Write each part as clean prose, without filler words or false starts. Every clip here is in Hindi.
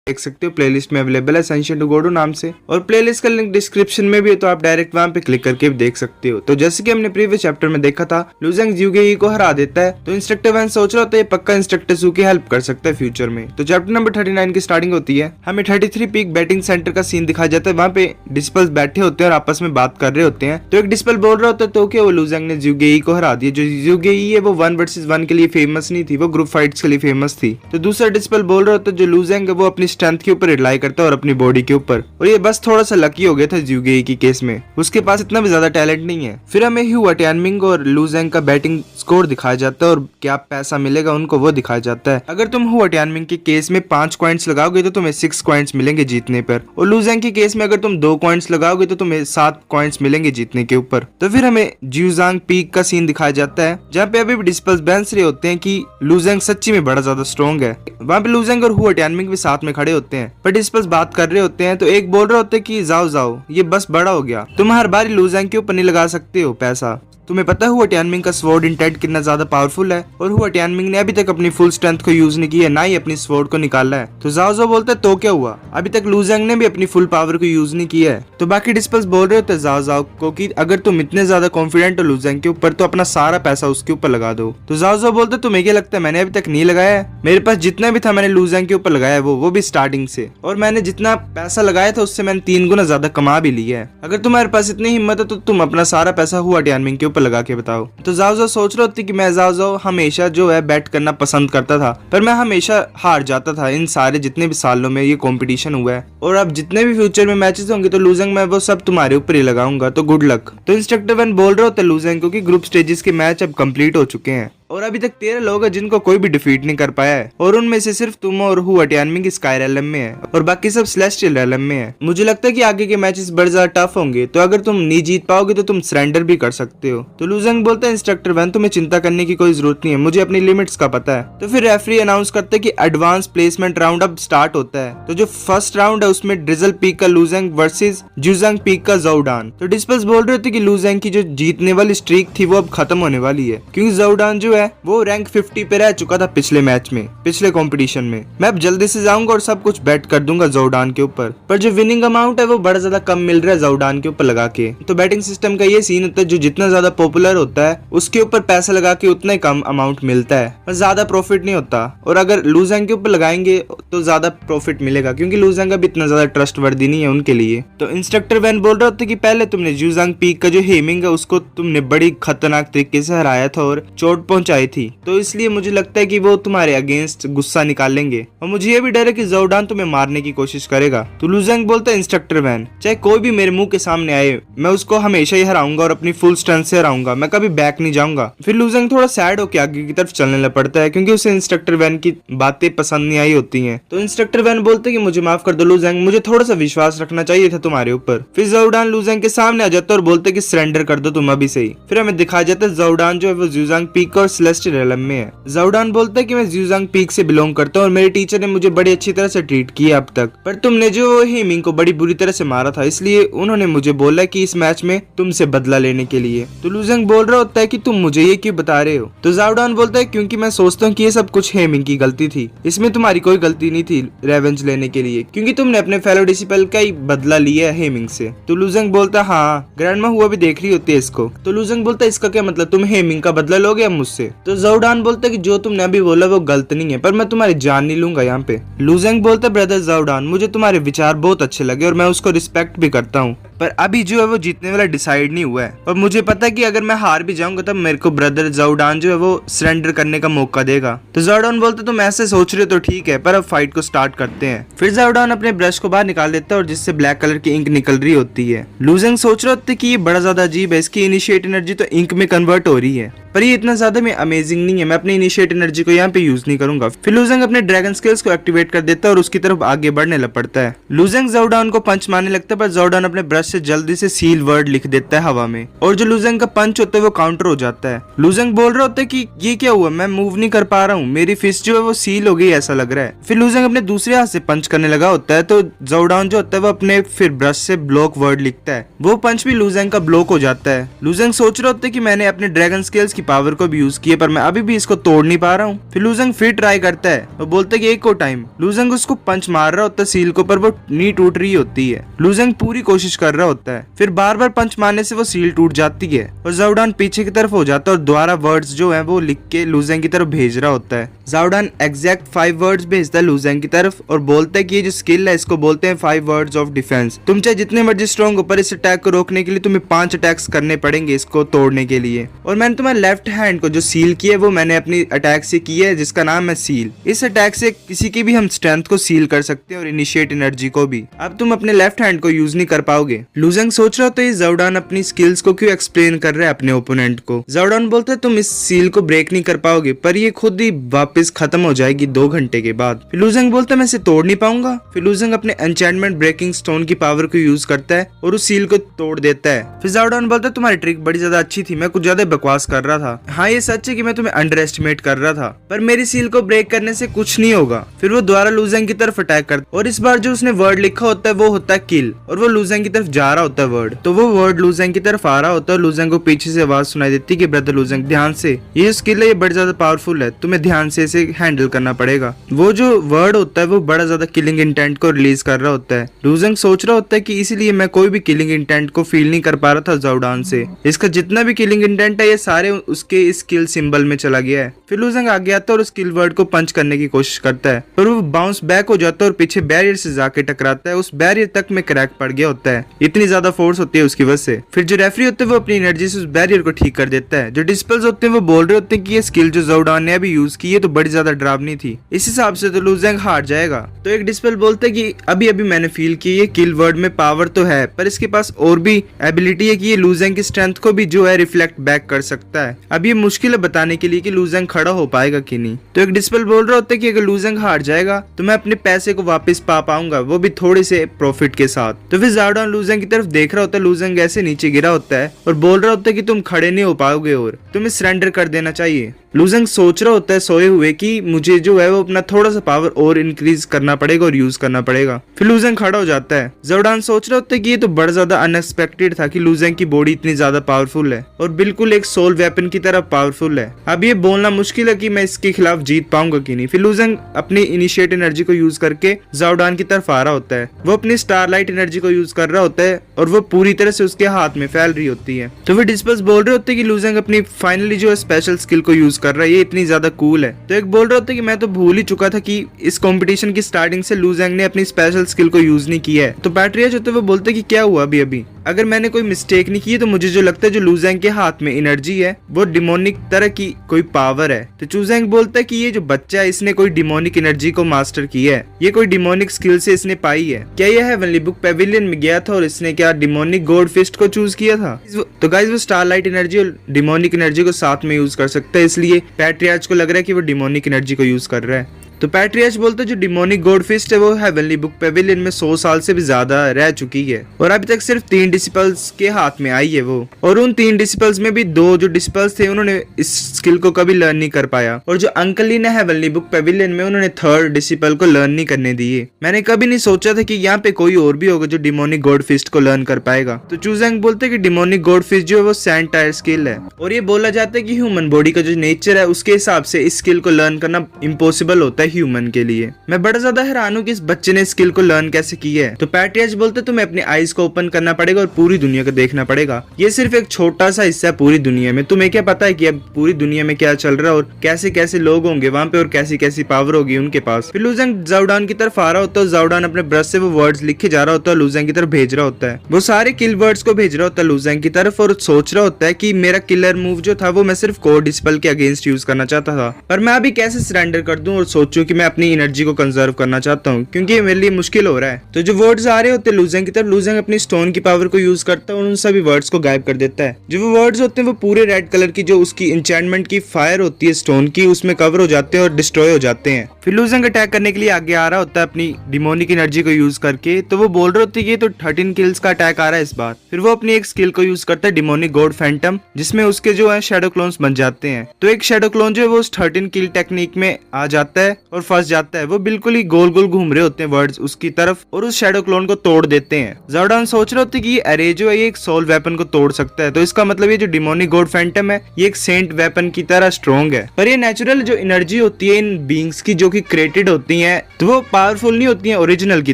देख सकते हो प्लेलिस्ट में अवेलेबल है सेंशन टू गोडू नाम से, और प्लेलिस्ट का लिंक डिस्क्रिप्शन में भी है, तो आप डायरेक्ट वहां पे क्लिक करके भी देख सकते हो। तो जैसे कि हमने प्रीवियस चैप्टर में देखा था, लू जेंग ज़्यूगेई को हरा देता है, तो इंस्ट्रक्टर वैन सोच रहा होता है पक्का इंस्ट्रक्टर ज़ू की हेल्प कर सकता है फ्यूचर में। तो चैप्टर नंबर 39 की स्टार्टिंग होती है, हमें 33 पीक बैटिंग सेंटर का सीन दिखाया जाता है। वहाँ पे डिस्पल्स बैठे होते हैं और आपस में बात कर रहे होते हैं। तो एक डिस्पल बोल रहा होता है तो क्या वो लू जेंग ने ज़्यूगेई को हरा दिया। जो ज़्यूगेई है वो 1 वर्सेस 1 के लिए फेमस नहीं थी, वो ग्रुप फाइट्स के लिए फेमस थी। तो दूसरा डिस्पल बोल रहा होता है जो लू जेंग है वो अपनी स्ट्रेंथ के ऊपर रिलाई करता है और अपनी बॉडी के ऊपर, और ये बस थोड़ा सा लकी हो गया था ज़्यूगेई की केस में, उसके पास इतना भी ज्यादा टैलेंट नहीं है। फिर हमें हुआ टानमिंग और लू जेंग का बैटिंग स्कोर दिखाया जाता है और क्या पैसा मिलेगा उनको वो दिखाया जाता है। अगर तुम हुआ टानमिंग के केस में 5 कॉइंट्स लगाओगे तो तुम्हें 6 कॉइंट्स मिलेंगे जीतने पर, और लू जेंग के केस में अगर तुम 2 कॉइंट्स लगाओगे तो तुम्हें 7 कॉइंट्स मिलेंगे जीतने के ऊपर। तो फिर हमें ज्यूजांग पीक का सीन दिखाया जाता है, जहाँ पे अभी भी डिस्पल्स बहस रहे होते हैं कि लू जेंग सच्ची में बड़ा ज्यादा स्ट्रॉन्ग है। वहाँ पे लू जेंग और हुआ टानमिंग भी साथ में खड़े होते हैं, पर डिस्पल्स बात कर रहे होते हैं। तो एक बोल रहे होते हैं कि जाओ जाओ ये बस बड़ा हो गया, तुम हर बार लू जेंग के ऊपर नहीं लगा सकते हो पैसा। तुम्हें पता है हुआ टानमिंग का स्वॉर्ड इंटेंट कितना ज्यादा पावरफुल है, और हुआ टानमिंग ने अभी तक अपनी फुल स्ट्रेंथ को यूज नहीं किया, ना ही अपनी स्वॉर्ड को निकाला है। तो जाओ जाओ बोलता है तो क्या हुआ, अभी तक लू जेंग ने भी अपनी फुल पावर को यूज नहीं किया है। तो बाकी डिस्पल्स बोल रहे होते जाओ जाओ को कि अगर तुम इतने ज्यादा कॉन्फिडेंट हो लू जेंग के ऊपर तो अपना सारा पैसा उसके ऊपर लगा दो। तो जाओ जाओ बोलते तुम्हें क्या लगता है मैंने अभी तक नहीं लगाया है, मेरे पास जितना भी था मैंने लू जेंग के ऊपर लगाया वो भी स्टार्टिंग से, और मैंने जितना पैसा लगाया था उससे मैंने 3 गुना ज्यादा कमा भी लिया है। अगर तुम्हारे पास इतनी हिम्मत है तो तुम अपना सारा पैसा हुआ टानमिंग के ऊपर लगा के बताओ। तो जाओ जाओ सोच रही होती कि मैं जाओ जाओ हमेशा जो है बैट करना पसंद करता था, पर मैं हमेशा हार जाता था इन सारे जितने भी सालों में ये कंपटीशन हुआ है, और अब जितने भी फ्यूचर में मैचेस होंगे तो लू जेंग मैं वो सब तुम्हारे ऊपर ही लगाऊंगा, तो गुड लक। तो इंस्ट्रक्टर वन बोल रहे होते लू जेंग को कि ग्रुप स्टेजेस के मैच अब कंप्लीट हो चुके हैं और अभी तक 13 लोग हैं जिनको कोई भी डिफीट नहीं कर पाया है, और उनमें से सिर्फ तुम और हुआ टानमिंग स्काई रेलम में है और बाकी सब सेलेस्टियल रेलम में है। मुझे लगता है कि आगे के मैचेस बड़े ज्यादा टफ होंगे, तो अगर तुम नहीं जीत पाओगे तो तुम सरेंडर भी कर सकते हो। तो लू जेंग बोलता है इंस्ट्रक्टर वन तुम्हें चिंता करने की कोई जरूरत नहीं है, मुझे अपनी लिमिट्स का पता है। तो फिर रेफरी अनाउंस करते हैं कि एडवांस प्लेसमेंट राउंड अब स्टार्ट होता है। तो जो फर्स्ट राउंड है उसमें ड्रिजल पीक का लू जेंग वर्सेस ज्यूजांग पीक का ज़ोउडान। तो डिस्पल्स बोल रहे थे कि लू जेंग की जो जीतने वाली स्ट्रीक थी वो अब खत्म होने वाली है, क्योंकि ज़ोउडान जो है वो रैंक 50 पे रह चुका था पिछले मैच में, पिछले कंपटीशन में। मैं अब जल्दी से जाऊंगा और सब कुछ बेट कर दूंगा ज़ोउडान के ऊपर, पर जो विनिंग अमाउंट है वो बड़ा ज्यादा कम मिल रहा है ज़ोउडान के ऊपर लगा के। तो बैटिंग सिस्टम का ये सीन होता है, जो जितना ज्यादा पॉपुलर होता है उसके ऊपर पैसा लगा के उतना ही कम अमाउंट मिलता है, पर ज्यादा प्रॉफिट नहीं होता। और अगर लू जेंग के ऊपर लगाएंगे तो ज्यादा प्रॉफिट मिलेगा, क्योंकि लू जेंग अब इतना ज्यादा ट्रस्टवर्दी नहीं है उनके लिए। तो इंस्ट्रक्टर वैन बोल रहा था कि पहले तुमने ज्यूजांग पीक का जो हेमिंग है उसको तुमने बड़ी खतरनाक तरीके से हराया था और चोट पहुंचाई थी, तो इसलिए मुझे लगता है कि वो तुम्हारे अगेंस्ट गुस्सा निकालेंगे, और मुझे ये भी डर है कि ज़ोउडान तुम्हें मारने की कोशिश करेगा। तो लू जेंग बोलता है इंस्ट्रक्टर वैन चाहे कोई भी मेरे मुंह के सामने आए मैं उसको हमेशा ही हराऊंगा और अपनी फुल स्ट्रेंथ से हराऊंगा, मैं कभी बैक नहीं जाऊंगा। फिर लू जेंग थोड़ा सैड होकर आगे की तरफ चलने लग पड़ता है, क्योंकि उसे इंस्ट्रक्टर वैन की बातें पसंद नहीं आई होती हैं। तो इंस्ट्रक्टर वैन बोलते कि मुझे माफ कर दो लू जेंग, मुझे थोड़ा सा विश्वास रखना चाहिए था तुम्हारे ऊपर। फिर ज़ोउडान लू जेंग के सामने आ जाता है और बोलते कि सरेंडर कर दो तुम अभी से ही। फिर हमें दिखाया जाता है ज़ोउडान जो है वो ज्यूजांग पीक और सेलेस्टियल रेलम में है। ज़ोउडान बोलता है कि मैं ज्यूजांग पीक से बिलोंग करता हूँ और मेरे टीचर ने मुझे बड़ी अच्छी तरह से ट्रीट किया अब तक, पर तुमने जो हेमिंग को बड़ी बुरी तरह से मारा था इसलिए उन्होंने मुझे बोला कि इस मैच में तुमसे बदला लेने के लिए। तो लू जेंग बोल रहा होता है कि तुम मुझे ये क्यों बता रहे हो। तो ज़ोउडान बोलता है क्योंकि मैं सोचता हूँ कि ये सब कुछ हेमिंग की गलती थी, इसमें तुम्हारी कोई गलती नहीं थी रेवेंज लेने के लिए, क्योंकि तुमने अपने फेलो डिसिपल का ही बदला लिया है हेमिंग से। तो लू जेंग बोलता है हाँ ग्रैंडमा हुआ भी देख रही होती है इसको। तो लू जेंग बोलता है इसका क्या मतलब, तुम हेमिंग का बदला लोगे अब मुझसे। तो ज़ोउडान बोलता है कि जो तुमने अभी बोला वो गलत नहीं है, पर मैं तुम्हारी जान नहीं लूंगा यहाँ पे। लू जेंग बोलता है ब्रदर ज़ोउडान मुझे तुम्हारे विचार बहुत अच्छे लगे और मैं उसको रिस्पेक्ट भी करता हूँ, पर अभी जो है वो जीतने वाला डिसाइड नहीं हुआ है, और मुझे पता है कि अगर मैं हार भी जाऊंगा तब मेरे को ब्रदर ज़ोउडान जो है वो सरेंडर करने का मौका देगा। तो ज़ोउडान बोलते तुम ऐसे सोच रहे हो तो ठीक है, पर अब फाइट को स्टार्ट करते हैं। फिर ज़ोउडान अपने ब्रश को बाहर निकाल देता है और जिससे ब्लैक कलर की इंक निकल रही होती है। लू जेंग सोच रहे होते कि ये बड़ा ज्यादा अजीब है, इसकी इनिशिएट एनर्जी तो इंक में कन्वर्ट हो रही है, पर ये इतना ज्यादा में अमेजिंग नहीं है, मैं अपनी इनिशिएट एनर्जी को यहाँ पे यूज नहीं करूंगा। फिर लू जेंग अपने ड्रैगन स्किल्स को एक्टिवेट कर देता है और उसकी तरफ आगे बढ़ने लग पड़ता है। लू जेंग ज़ोउडान को पंच मारने लगता है, पर ज़ोउडान अपने ब्रश से जल्दी से सील वर्ड लिख देता है हवा में, और जो लुजेंग का पंच होता है वो काउंटर हो जाता है। लुजेंग बोल रहा होता है कि ये क्या हुआ, मैं मूव नहीं कर पा रहा हूँ, मेरी फिस्ट जो है वो सील हो गई ऐसा लग रहा है। फिर लुजेंग अपने दूसरे हाथ से पंच करने लगा होता है, तो जोडान जो होता है वो अपने फिर ब्रश से ब्लॉक वर्ड लिखता है, वो पंच भी लुजेंग का ब्लॉक हो जाता है। लुजेंग सोच रहा होता है कि मैंने अपने ड्रैगन स्केल्स की पावर को भी यूज किया, पर मैं अभी भी इसको तोड़ नहीं पा रहा हूँ। फिर लुजेंग फिर ट्राई करता है, वो बोलता है कि एक और टाइम। लुजेंग उसको पंच मार रहा होता है सील को, पर वो नहीं टूट रही होती है। लुजेंग पूरी कोशिश कर रहा होता है, फिर बार बार पंच मारने से वो सील टूट जाती है और जोडान पीछे की तरफ हो जाता है और दोबारा वर्ड्स जो है वो लिख के लुजेंग की तरफ भेज रहा होता है। जोडान एग्जैक्ट 5 वर्ड्स भेजता है लुजेंग की तरफ और बोलता है कि ये जो स्किल है इसको बोलते हैं 5 वर्ड्स ऑफ डिफेंस। तुम चाहे जितने मर्जी स्ट्रॉन्ग हो, पर इस अटैक को रोकने के लिए तुम्हें 5 अटैक्स करने पड़ेंगे इसको तोड़ने के लिए। और मैंने तुम्हारे लेफ्ट हैंड को जो सील किया है वो मैंने अपनी अटैक से की है, जिसका नाम है सील। इस अटैक से किसी की भी हम स्ट्रेंथ को सील कर सकते हैं और इनिशिएट एनर्जी को भी। अब तुम अपने लेफ्ट हैंड को यूज नहीं कर पाओगे। लुजेंग सोच रहा होता है जोडान अपनी स्किल्स को क्यों एक्सप्लेन कर रहा है अपने ओपोनेंट को। जोडान बोलता है तुम इस सील को ब्रेक नहीं कर पाओगे, पर ये खुद ही वापस खत्म हो जाएगी 2 घंटे के बाद। फिर लुजेंग बोलता है मैं इसे तोड़ नहीं पाऊंगा। फिर लुजेंग अपने एन्चेंटमेंट ब्रेकिंग स्टोन की पावर को यूज करता है और उस सील को तोड़ देता है। फिर जोडान बोलता है तुम्हारी ट्रिक बड़ी ज्यादा अच्छी थी, मैं कुछ ज्यादा बकवास कर रहा था। हाँ ये सच है कि मैं तुम्हें अंडर एस्टिमेट कर रहा था, पर मेरी सील को ब्रेक करने से कुछ नहीं होगा। फिर वो दोबारा लुजेंग की तरफ अटैक करता है और इस बार जो उसने वर्ड लिखा होता है वो होता है किल, और वो लुजेंग की तरफ जा रहा होता है वर्ड, तो वो वर्ड लुजेंग की तरफ आ रहा होता है। लुजेंग को पीछे से आवाज सुनाई देती है कि ब्रदर लुजेंग ध्यान से, ये स्किल है ये बड़ी ज्यादा पावरफुल है, तुम्हें ध्यान से इसे हैंडल करना पड़ेगा। वो जो वर्ड होता है वो बड़ा ज्यादा किलिंग इंटेंट को रिलीज कर रहा होता है। लुजेंग सोच रहा होता है कि इसीलिए मैं कोई भी किलिंग इंटेंट को फील नहीं कर पा रहा था जोडान से, इसका जितना भी किलिंग इंटेंट है ये सारे उसके स्किल सिंबल में चला गया है। फिर लुजेंग आगे आता है और स्किल वर्ड को पंच करने की कोशिश करता है, पर वो बाउंस बैक हो जाता है और पीछे बैरियर से जाके टकराता है। उस बैरियर तक में क्रैक पड़ गया होता है, इतनी ज्यादा फोर्स होती है उसकी वजह से। फिर जो रेफरी होते हैं वो अपनी एनर्जी से उस बैरियर को ठीक कर देता है। जो डिस्पल्स होते हैं वो बोल रहे होते हैं कि ये स्किल जो जोडान ने अभी यूज की है तो बड़ी ज्यादा डरावनी थी, इस हिसाब से तो लुजेंग हार जाएगा। तो एक डिस्पल बोलते है कि अभी अभी मैंने फील की ये किल वर्ड में पावर तो है, पर इसके पास और भी एबिलिटी है कि ये लुजेंग की स्ट्रेंथ को भी जो है रिफ्लेक्ट बैक कर सकता है। अब ये मुश्किल है बताने के लिए कि लुजेंग खड़ा हो पाएगा कि नहीं। तो एक डिस्पल बोल रहा होता है कि अगर लुजेंग हार जाएगा तो मैं अपने पैसे को वापस पा पाऊंगा, वो भी थोड़े से प्रॉफिट के साथ। तो फिर जोडान लुजेंग की तरफ देख रहा होता है, लुजेंग ऐसे नीचे गिरा होता है और बोल रहा होता है कि तुम खड़े नहीं हो पाओगे और तुम्हें सरेंडर कर देना चाहिए। लुजेंग सोच रहा होता है सोए हुए कि मुझे जो है वो अपना थोड़ा सा पावर और इंक्रीज करना पड़ेगा और यूज करना पड़ेगा। फिर लुजेंग खड़ा हो जाता है। जोडान सोच रहा होता है कि ये तो बड़ा ज्यादा अनएक्सपेक्टेड था कि लुजेंग की बॉडी इतनी ज्यादा पावरफुल है और बिल्कुल एक सोल वेपन की तरह पावरफुल है। अब ये बोलना मुश्किल है कि मैं इसके खिलाफ जीत पाऊंगा कि नहीं। फिर लुजेंग अपनी इनिशिएट एनर्जी को यूज करके जोडान की तरफ आ रहा होता है। वो अपनी स्टारलाइट एनर्जी को यूज कर रहा होता है और वो पूरी तरह से उसके हाथ में फैल रही होती है। तो फिर डिस्पल्स बोल रहे होते हैं कि लुजेंग अपनी फाइनली जो स्पेशल स्किल को यूज कर रहा है, ये इतनी ज्यादा कूल है। तो एक बोल रहा होता है कि मैं तो भूल ही चुका था कि इस कंपटीशन की स्टार्टिंग से लुजेंग ने अपनी स्पेशल स्किल को यूज नहीं किया है। तो पैट्रियर्च होते वो बोलते कि क्या हुआ अभी अगर मैंने कोई मिस्टेक नहीं की है तो मुझे जो लगता है जो लुजेंग के हाथ में एनर्जी है वो डिमोनिक तरह की कोई पावर है। तो चूजेंग बोलता है कि ये जो बच्चा है इसने कोई डिमोनिक एनर्जी को मास्टर किया है, ये कोई डिमोनिक स्किल से इसने पाई है। क्या यह हेवनली बुक पेविलियन में गया था और इसने क्या डिमोनिक गॉड फिस्ट को चूज किया था? तो गाइस वो स्टारलाइट एनर्जी और डिमोनिक एनर्जी को साथ में यूज कर सकता है, इसलिए पैट्रियर्च को लग रहा है कि वो डिमोनिक एनर्जी को यूज कर रहा है। तो पैट्रियर्च बोलते जो डिमोनिक गॉड फिस्ट है वो हेवनली बुक पेविलियन में 100 साल से भी ज्यादा रह चुकी है और अभी तक सिर्फ 3 डिसिपल्स के हाथ में आई है वो, और उन 3 डिसिपल्स में भी 2 जो डिसिपल्स थे उन्होंने इस स्किल को कभी लर्न नहीं कर पाया, और जो अंकली ने हेवनली बुक पेविलियन में उन्होंने 3rd डिसिपल को लर्न नहीं करने दिए। मैंने कभी नहीं सोचा था कि यहाँ पे कोई और भी होगा जो डिमोनिक गॉड फिस्ट को लर्न कर पाएगा। तो चूजेंग बोलते कि डिमोनिक गॉड फिस्ट जो है वो सैंड टायर स्किल है, और ये बोला जाता है कि ह्यूमन बॉडी का जो नेचर है उसके हिसाब से इस स्किल को लर्न करना इम्पॉसिबल होता है ह्यूमन के लिए। मैं बड़ा ज्यादा हैरान हूँ कि इस बच्चे ने स्किल को लर्न कैसे किया है। तो पैट्रियर्च बोलते तुम्हें अपनी आईज को ओपन करना पड़ेगा और पूरी दुनिया को देखना पड़ेगा। ये सिर्फ एक छोटा सा हिस्सा है पूरी दुनिया में, तुम्हें क्या पता है कि अब पूरी दुनिया में क्या चल रहा है और कैसे कैसे लोग होंगे वहाँ पे और कैसी कैसी पावर होगी उनके पास। फिर लुजेंग जोडान की तरफ आ रहा होता है, जोडान अपने ब्रश से वो वर्ड्स लिखे जा रहा होता है, लुजेंग की तरफ भेज रहा होता है। वो सारे किल वर्ड्स को भेज रहा होता है लुजेंग की तरफ और सोच रहा होता है कि मेरा किलर मूव जो था वो मैं सिर्फ कोर डिस्पल के अगेंस्ट यूज करना चाहता था, पर मैं अभी कैसे सरेंडर कर दूं, और सोचूं सोचूं कि मैं अपनी एनर्जी को कंजर्व करना चाहता हूँ, क्योंकि ये मेरे लिए मुश्किल हो रहा है। तो जो वर्ड्स आ रहे होते हैं लुजेंग की तरफ, लुजेंग अपनी स्टोन की पावर को यूज करता है और उन सभी वर्ड्स को गायब कर देता है। जो वो वर्ड्स होते हैं वो पूरे रेड कलर की जो उसकी इंचेंटमेंट की फायर होती है स्टोन की, उसमें कवर हो जाते हैं और डिस्ट्रॉय हो जाते हैं। फिर लुजेंग अटैक करने के लिए आगे आ रहा होता है अपनी डिमोनिक एनर्जी को यूज करके। तो वो बोल रहे होते हैं कि तो 13 किल्स का अटैक आ रहा है इस बार। फिर वो अपनी एक स्किल को यूज करता है डिमोनिक गॉड फैंटम, जिसमें उसके जो है शैडो क्लोन्स बन जाते हैं। तो एक शैडो क्लोन जो है वो उस 13 किल टेक्निक में आ जाता है और फंस जाता है। वो बिल्कुल ही गोल गोल घूम रहे होते हैं वर्ड्स उसकी तरफ और उस शैडो क्लोन को तोड़ देते हैं। ज़ोरडान सोच रहे होते हैं कि ये अरे जो है ये एक सोल वेपन को तोड़ सकता है, तो इसका मतलब ये जो डिमोनिक गॉड फैंटम है ये एक सेंट वेपन की तरह स्ट्रॉन्ग है। पर ये नेचुरल जो एनर्जी होती है इन बींग्स की जो कि क्रिएटेड होती है, तो वो पावरफुल नहीं होती है ओरिजिनल की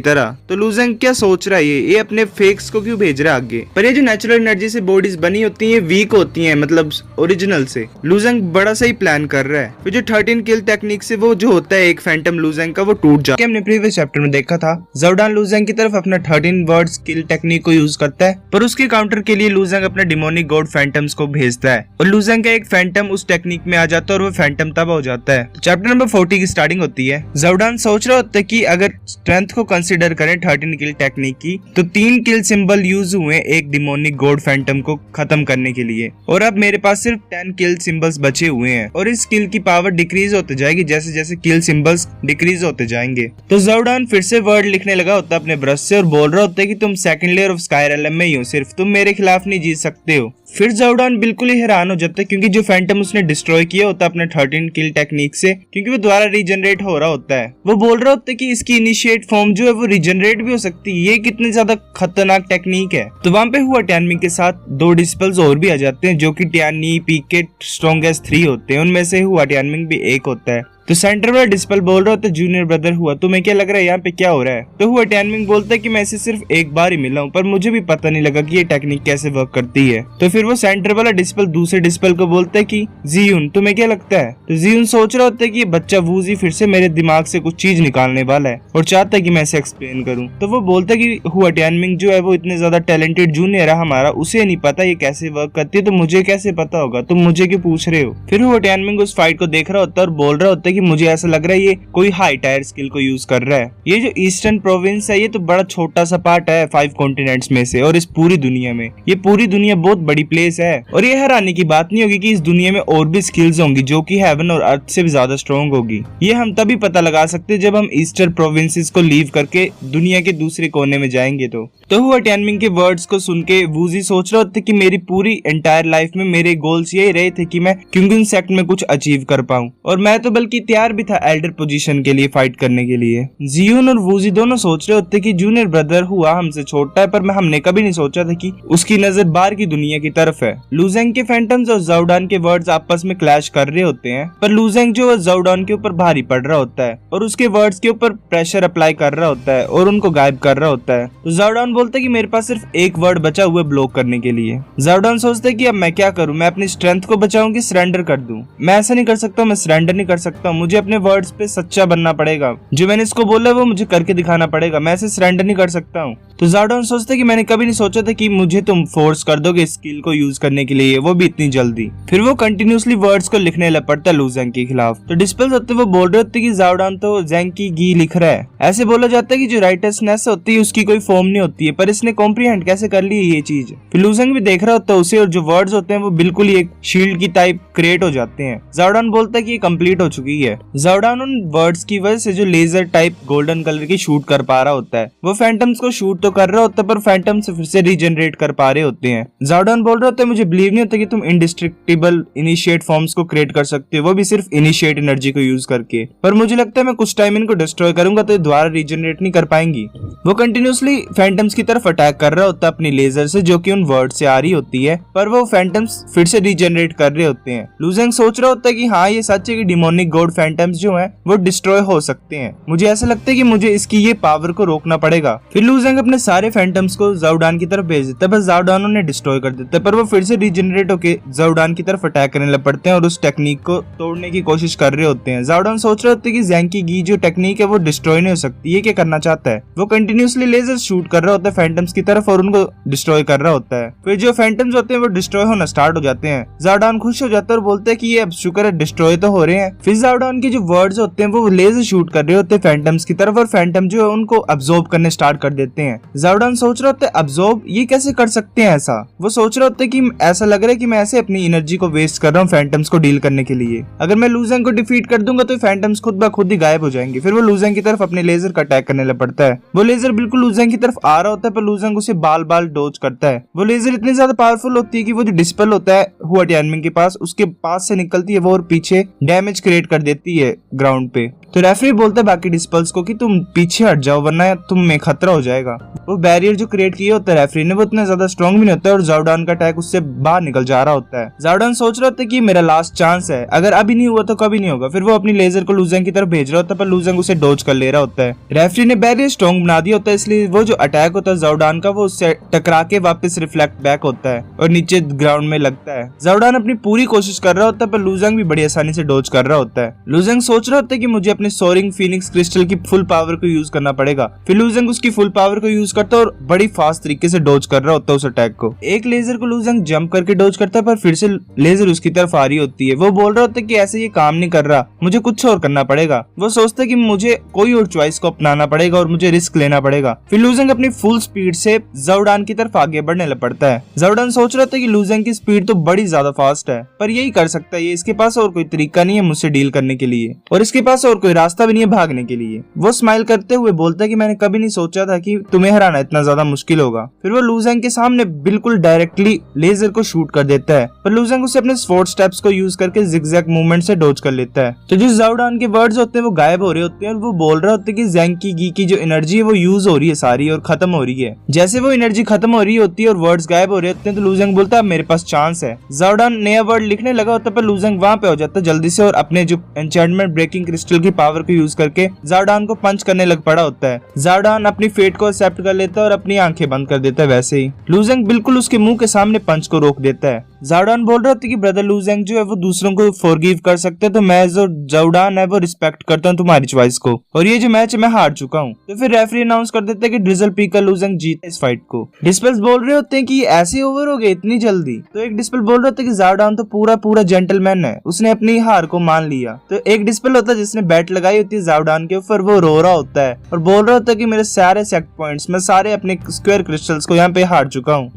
तरह। तो लुजेंग क्या सोच रहा है, ये अपने फेक्स को क्यों भेज रहा है आगे। पर ये जो नेचुरल एनर्जी से बॉडीज बनी होती है वीक होती है, मतलब ओरिजिनल से। लुजेंग बड़ा सही प्लान कर रहा है। फिर जो 13 किल टेक्निक से वो जो होता है एक फैंटम लुजेंग का वो टूट जाता है। हमने प्रीवियस चैप्टर में देखा था ज़ोरडान लुजेंग की तरफ अपना 13 वर्ड्स किल टेक्निक को यूज करता है, पर उसके काउंटर के लिए लुजेंग अपने डिमोनिक गॉड फैंटम्स को भेजता है और लुजेंग का एक फैंटम उस टेक्निक में आ जाता है और वो फैंटम तबाह हो जाता है। चैप्टर नंबर 40 की स्टार्टिंग होती है। ज़ोरडान सोच रहा होता है कि अगर स्ट्रेंथ को कंसीडर करें 13 किल टेक्निक की, तो 3 किल सिंबल यूज हुए एक डिमोनिक गॉड फैंटम को खत्म करने के लिए, और अब मेरे पास सिर्फ 10 किल सिंबल्स बचे हुए हैं और इस किल की पावर डिक्रीज होते जाएगी जैसे जैसे किल सिंबल्स डिक्रीज होते जाएंगे। तो ज़ोरडान फिर से वर्ड लिखने लगा होता है अपने ब्रश से और बोल रहा होता है कि तुम सेकंड लेयर ऑफ स्काई रेलम में ही हो, सिर्फ तुम मेरे खिलाफ नहीं जीत सकते हो। फिर ज़ोरडान बिल्कुल ही हैरान हो जाता है क्योंकि जो फैंटम उसने डिस्ट्रॉय किया होता है अपने 13 किल टेक्निक से, क्योंकि वो दोबारा रीजनरेट हो रहा होता है। वो बोल रहा होता है कि इसकी इनिशिएट फॉर्म जो है वो रीजनरेट भी हो सकती है, ये कितनी ज्यादा खतरनाक टेक्निक है। तो वहां पे हुआ टियानमिंग के साथ 2 डिस्पल्स और भी आ जाते हैं जो कि टियानी पीके स्ट्रॉन्गेस्ट 3 होते हैं, उनमें से हुआ टियानमिंग भी एक होता है। तो सेंटर वाला डिस्पल बोल रहा होता है जूनियर ब्रदर हुआ, तुम्हें क्या लग रहा है यहाँ पे क्या हो रहा है। तो हुआ टियानमिंग बोलता है कि मैं इसे सिर्फ एक बार ही मिला हूँ, पर मुझे भी पता नहीं लगा कि ये टेक्निक कैसे वर्क करती है। तो फिर वो सेंटर वाला डिस्पल दूसरे डिस्पल को बोलता है कि जीयून तुम्हें क्या लगता है। तो जीयून सोच रहा होता है कि ये बच्चा वूजी फिर से मेरे दिमाग से कुछ चीज निकालने वाला है और चाहता है कि मैं इसे एक्सप्लेन करूँ। तो वो बोलता है कि हुआ टियानमिंग जो है वो इतने ज्यादा टैलेंटेड जूनियर है हमारा, उसे नहीं पता ये कैसे वर्क करती है, तो मुझे कैसे पता होगा, तुम मुझे क्यों पूछ रहे हो। फिर हुआ टियानमिंग उस फाइट को देख रहा होता है और बोल रहा होता है कि मुझे ऐसा लग रहा है ये कोई हाई टायर स्किल को यूज कर रहा है। ये जो ईस्टर्न प्रोविंस है ये तो बड़ा छोटा सा पार्ट है 5 कॉन्टिनेंट्स में से, और इस पूरी दुनिया में ये पूरी दुनिया बहुत बड़ी प्लेस है। और ये हैरानी की बात नहीं होगी कि इस दुनिया में और भी स्किल्स होंगी जो कि हेवन और अर्थ से भी ज्यादा स्ट्रॉन्ग होगी। ये हम तभी पता लगा सकते जब हम ईस्टर्न प्रोविंसेस को लीव करके दुनिया के दूसरे कोने में जाएंगे। तो हुआ टियानमिंग के वर्ड्स को सुन के वूजी सोच रहा था कि मेरी पूरी एंटायर लाइफ में मेरे गोल्स यही रहे थे कि मैं क्यूंगन सेक्ट में कुछ अचीव कर पाऊं, और मैं तो बल्कि तैयार भी था एल्डर पोजीशन के लिए फाइट करने के लिए। जियून और वूजी दोनों सोच रहे होते कि जूनियर ब्रदर हुआ हमसे छोटा है, पर हमने कभी नहीं सोचा था कि उसकी नजर बाहर की दुनिया की तरफ है। लुजेंग के फैंटम्स और ज़ोरडान के वर्ड्स आपस में क्लैश कर रहे होते हैं, पर लुजेंग जो है ज़ोरडान के ऊपर भारी पड़ रहा होता है और उसके वर्ड्स के ऊपर प्रेशर अप्लाई कर रहा होता है और उनको गायब कर रहा होता है। तो ज़ोरडान बोलता है कि मेरे पास सिर्फ एक वर्ड बचा हुआ ब्लॉक करने के लिए। ज़ोरडान सोचता है कि अब मैं क्या करूं, मैं अपनी स्ट्रेंथ को बचाऊं कि सरेंडर कर दूं। मैं ऐसा नहीं कर सकता, मैं सरेंडर नहीं कर सकता, मुझे अपने वर्ड्स पे सच्चा बनना पड़ेगा, जो मैंने इसको बोला वो मुझे करके दिखाना पड़ेगा, मैं ऐसे सरेंडर नहीं कर सकता हूँ। तो ज़ोरडान सोचता है कि मैंने कभी नहीं सोचा था कि मुझे तुम फोर्स कर दोगे स्किल को यूज करने के लिए, वो भी इतनी जल्दी। फिर वो कंटिन्यूसली वर्ड्स को लिखने लग पड़ता है लुजेंग के खिलाफ। तो डिस्पल्स होते वो बोल रहे होते कि ज़ोरडान तो जेंग की गी लिख रहा है। ऐसे बोला जाता है कि जो राइटर्सनेस होती है उसकी कोई फॉर्म नहीं होती है, पर इसने कॉम्प्रीहेंड कैसे कर ली ये चीज। फिर लुजेंग भी देख रहा होता है उसे, और जो वर्ड्स होते हैं वो बिल्कुल ही एक शील्ड की टाइप क्रिएट हो जाते हैं। ज़ोरडान बोलता है कि ये कंप्लीट हो चुकी है। ज़ोरडान उन वर्ड्स की वजह से जो लेजर टाइप गोल्डन कलर की शूट कर पा रहा होता है, वो फैंटम्स को शूट तो कर रहा होता है पर फैंटम से फिर से रीजनरेट कर पा रहे होते हैं। ज़ोरडान बोल रहा होता है मुझे बिलीव नहीं होता कि तुम इंडिस्ट्रक्टिबल इनिशिएट फॉर्म्स को क्रिएट कर सकते हो, वो भी सिर्फ इनिशिएट एनर्जी को यूज करके, पर मुझे लगता है मैं कुछ टाइम इनको डिस्ट्रॉय करूंगा तो ये दोबारा रीजनरेट नहीं कर पाएंगी। वो कंटिन्यूसली फैंटम्स की तरफ अटैक कर रहा होता है अपनी लेजर से जो कि उन वर्ड से आ रही होती है, पर वो फैंटम्स फिर से रीजनरेट कर रहे होते हैं। लुजेंग सोच रहा होता है कि हाँ ये सच है कि डिमोनिक गॉड फैंटम्स जो हैं वो डिस्ट्रॉय हो सकते हैं, मुझे ऐसा लगता है कि मुझे इसकी ये पावर को रोकना पड़ेगा। फिर लुजेंग अपने सारे फैंटम्स को ज़ोरडान की तरफ भेज देता है, बस ज़ोरडान उन्हें डिस्ट्रॉय कर देता है, पर वो फिर से रीजनरेट होकर ज़ोरडान की तरफ अटैक करने लग पड़ते हैं और उस टेक्निक को तोड़ने की कोशिश कर रहे होते हैं। ज़ोरडान सोच रहे होते हैं कि जेंग की गी जो टेक्निक है वो डिस्ट्रॉय नहीं हो सकती, ये क्या करना चाहता है। वो कंटिन्यूसली लेजर शूट कर रहा होता है फैंटम्स की तरफ और उनको डिस्ट्रॉय कर रहा होता है। फिर जो फैंटम्स होते हैं वो डिस्ट्रॉय होना स्टार्ट हो जाते हैं। ज़ोरडान खुश हो जाता है और बोलता है कि ये अब शुक्र है डिस्ट्रॉय तो हो रहे हैं। फिर ज़ोरडान जाओडान के जो वर्ड्स होते हैं वो लेजर शूट कर रहे होते हैं फैंटम्स की तरफ और फैंटम जो है उनको अब्सॉर्ब करने स्टार्ट कर देते हैं। जाओडान सोच रहे होते हैं अब्सॉर्ब ये कैसे कर सकते हैं ऐसा। वो सोच रहे होते हैं कि ऐसा लग रहा है कि मैं ऐसे अपनी एनर्जी को वेस्ट कर रहा हूँ फैंटम्स को डील करने के लिए। अगर मैं लूजेंग को डिफीट कर दूंगा तो फैंटम्स खुद ब खुद ही गायब हो जाएंगे। फिर वो लूजेंग की तरफ अपने लेजर का अटैक करने लग पड़ता है। वो लेजर बिल्कुल लूजेंग की तरफ आ रहा होता है पर लूजेंग उसे बाल बाल डोज करता है। वो लेजर इतनी ज्यादा पावरफुल होती है कि वो जो डिस्पेल होता है हुआ टियानमिंग के पास उसके पास से निकलती है वो और पीछे डैमेज क्रिएट कर देती है ग्राउंड पे। तो रेफरी बोलता है बाकी डिस्पल्स को कि तुम पीछे हट जाओ वरना तुम में खतरा हो जाएगा। वो बैरियर जो क्रिएट किया होता है रेफरी ने वो इतना ज्यादा स्ट्रॉन्ग भी नहीं होता है और जाओडान का अटैक उससे बाहर निकल जा रहा होता है। जाओडान सोच रहा होता है कि मेरा लास्ट चांस है, अगर अभी नहीं हुआ तो कभी नहीं होगा। फिर वो अपनी लेजर को लूजेंग की तरफ भेज रहा होता है पर लूजेंग उसे डोज कर ले रहा होता है। रेफरी ने बैरियर स्ट्रॉन्ग बना दिया होता है इसलिए वो जो अटैक होता है जाओडान का वो उससे टकरा के वापस रिफ्लेक्ट बैक होता है और नीचे ग्राउंड में लगता है। जाओडान अपनी पूरी कोशिश कर रहा होता है पर लूजेंग भी बड़ी आसानी से डोज कर रहा होता है। लूजेंग सोच रहा होता है कि मुझे अपने सोरिंग फीनिक्स क्रिस्टल की फुल पावर को यूज करना पड़ेगा। फिर लूजेंग उसकी फुल पावर को यूज करता है और बड़ी फास्ट तरीके से डोज कर रहा होता है उस अटैक को। एक लेजर को लूजेंग जंप करके डोज करता है पर फिर से लेजर उसकी तरफ आ रही होती है। वो बोल रहा होता है कि ऐसे ये काम नहीं कर रहा, मुझे कुछ और करना पड़ेगा। वो सोचता है कि मुझे कोई और चॉइस को अपनाना पड़ेगा और मुझे रिस्क लेना पड़ेगा। फिर लूजेंग अपनी फुल स्पीड से जाओडान की तरफ आगे बढ़ने लग पड़ता है। जाओडान सोच रहा था कि लूजेंग की स्पीड तो बड़ी ज्यादा फास्ट है पर यही कर सकता है, ये इसके पास और कोई तरीका नहीं है मुझसे डील करने के लिए और इसके पास और कोई रास्ता भी नहीं है भागने के लिए। वो स्माइल करते हुए बोलता है कि मैंने कभी नहीं सोचा था कि तुम्हें हराना इतना ज्यादा मुश्किल होगा। फिर वो लूजेंग के सामने बिल्कुल डायरेक्टली लेजर को शूट कर देता है पर लूजेंग उसे अपने स्वॉर्ड स्टेप्स को यूज करके जिगजैग मूवमेंट से डोज कर लेता है। तो जो जाओडान के वर्ड्स होते हैं वो गायब हो रहे होते हैं और वो बोल रहा होता है कि ज़ेंग की गी की जो एनर्जी है वो यूज हो रही है सारी और खत्म हो रही है। जैसे वो एनर्जी खत्म हो रही होती है और वर्ड्स गायब हो रहे होते हैं तो लूजेंग बोलता है मेरे पास चांस है। जाओडान नया वर्ड लिखने लगा होता है पर लूजेंग वहां पे हो जाता है जल्दी से और अपने जो एन्चेंटमेंट ब्रेकिंग क्रिस्टल की पावर को यूज करके जाओडान को पंच करने लग पड़ा होता है। जाओडान अपनी फेट को एक्सेप्ट कर लेता है और अपनी आंखें बंद कर देता है। वैसे ही लूजेंग बिल्कुल उसके मुंह के सामने पंच को रोक देता है। जाओडान बोल रहा था कि ब्रदर लूजेंग जो है वो दूसरों को फॉरगिव कर सकते हैं तो मैं जो जाओडान है वो रिस्पेक्ट करता हूँ तुम्हारी चॉइस को और ये जो मैच है मैं हार चुका हूँ। तो फिर रेफरी अनाउंस कर देता है कि ड्रिजल पीकर लूजेंग जीता इस फाइट को। डिस्पेल्स बोल रहे होते हैं कि ऐसे ओवर हो गए इतनी जल्दी। तो एक डिस्पेल बोल रहा होता है कि जाओडान तो पूरा जेंटलमैन है, उसने अपनी हार को मान लिया। तो एक डिस्पेल होता है जिसने बैट लगाई होती है जाओडान के ऊपर, वो रो रहा होता है और बोल रहा होता है कि मेरे सारे सेट पॉइंट्स मैं सारे अपने स्क्वायर क्रिस्टल्स को यहाँ पे हार चुका हूँ।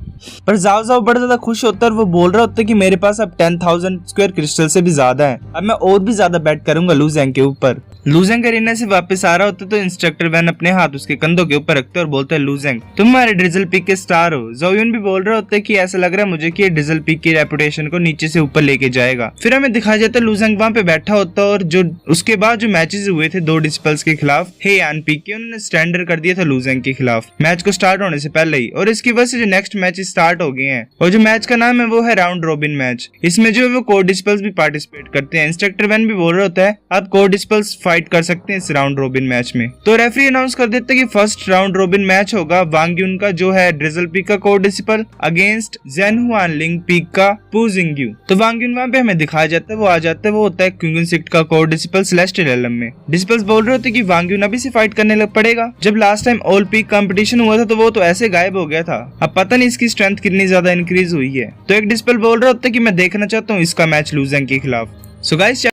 पर जाओ बड़ा ज्यादा खुश होता है और वो बोल रहा होता है कि मेरे पास अब 10,000 स्क्वायर क्रिस्टल से भी ज्यादा है, अब मैं और भी ज्यादा बैट करूंगा लूजेंग के ऊपर। लूजेंग अरीना से वापस आ रहा होता है तो इंस्ट्रक्टर वैन अपने हाथ उसके कंधों के ऊपर रखते हैं और बोलता है लूजेंग तुम हमारे ड्रिजल पीक के स्टार हो। जोयुन भी बोल रहा होता है कि ऐसा लग रहा है मुझे कि ये ड्रिजल पीक की रेपुटेशन को नीचे से ऊपर लेके जाएगा। फिर हमें दिखाया जाता है लूजेंग वहाँ पे बैठा होता है और जो उसके बाद जो मैचेस हुए थे 2 डिस्पेल्स के खिलाफ हे यान पीक के, उन्होंने स्टैंडर कर दिया था लूजेंग के खिलाफ मैच को स्टार्ट होने से पहले ही और इसकी वजह से जो नेक्स्ट मैच स्टार्ट हो गए हैं और जो मैच का नाम है वो है राउंड रॉबिन मैच। इसमें जो है वो कोर डिस्पेल्स भी पार्टिसिपेट करते हैं। इंस्ट्रक्टर वैन भी बोल रहा होता है आप कोर डिस्पेल्स फाइट कर सकते हैं राउंड रोबिन मैच में। तो रेफरी अनाउंस कर देते हैं कि फर्स्ट राउंड रोबिन मैच होगा वांग युन का जो है ड्रिजल पीक का कोर डिस्पेल अगेंस्ट जेन हुआन लिंग पीक का पू जिंगयू। तो वांग युन वहां पे हमें दिखाया जाता है वो आ जाता है, वो होता है क्विंगन सिक्ट का कोर डिस्पेल सेलेस्टियल एलम में। डिस्पेल्स बोल रहे होते कि वांग युन अभी से फाइट करने लग पड़ेगा। जब last time all peak competition हुआ था तो वो तो ऐसे गायब हो गया था, अब पता नहीं इसकी स्ट्रेंथ कितनी ज्यादा इंक्रीज हुई है। तो एक डिस्पेल बोल रहे होते कि मैं देखना चाहता हूँ इसका मैच लूजेंग के खिलाफ। So guys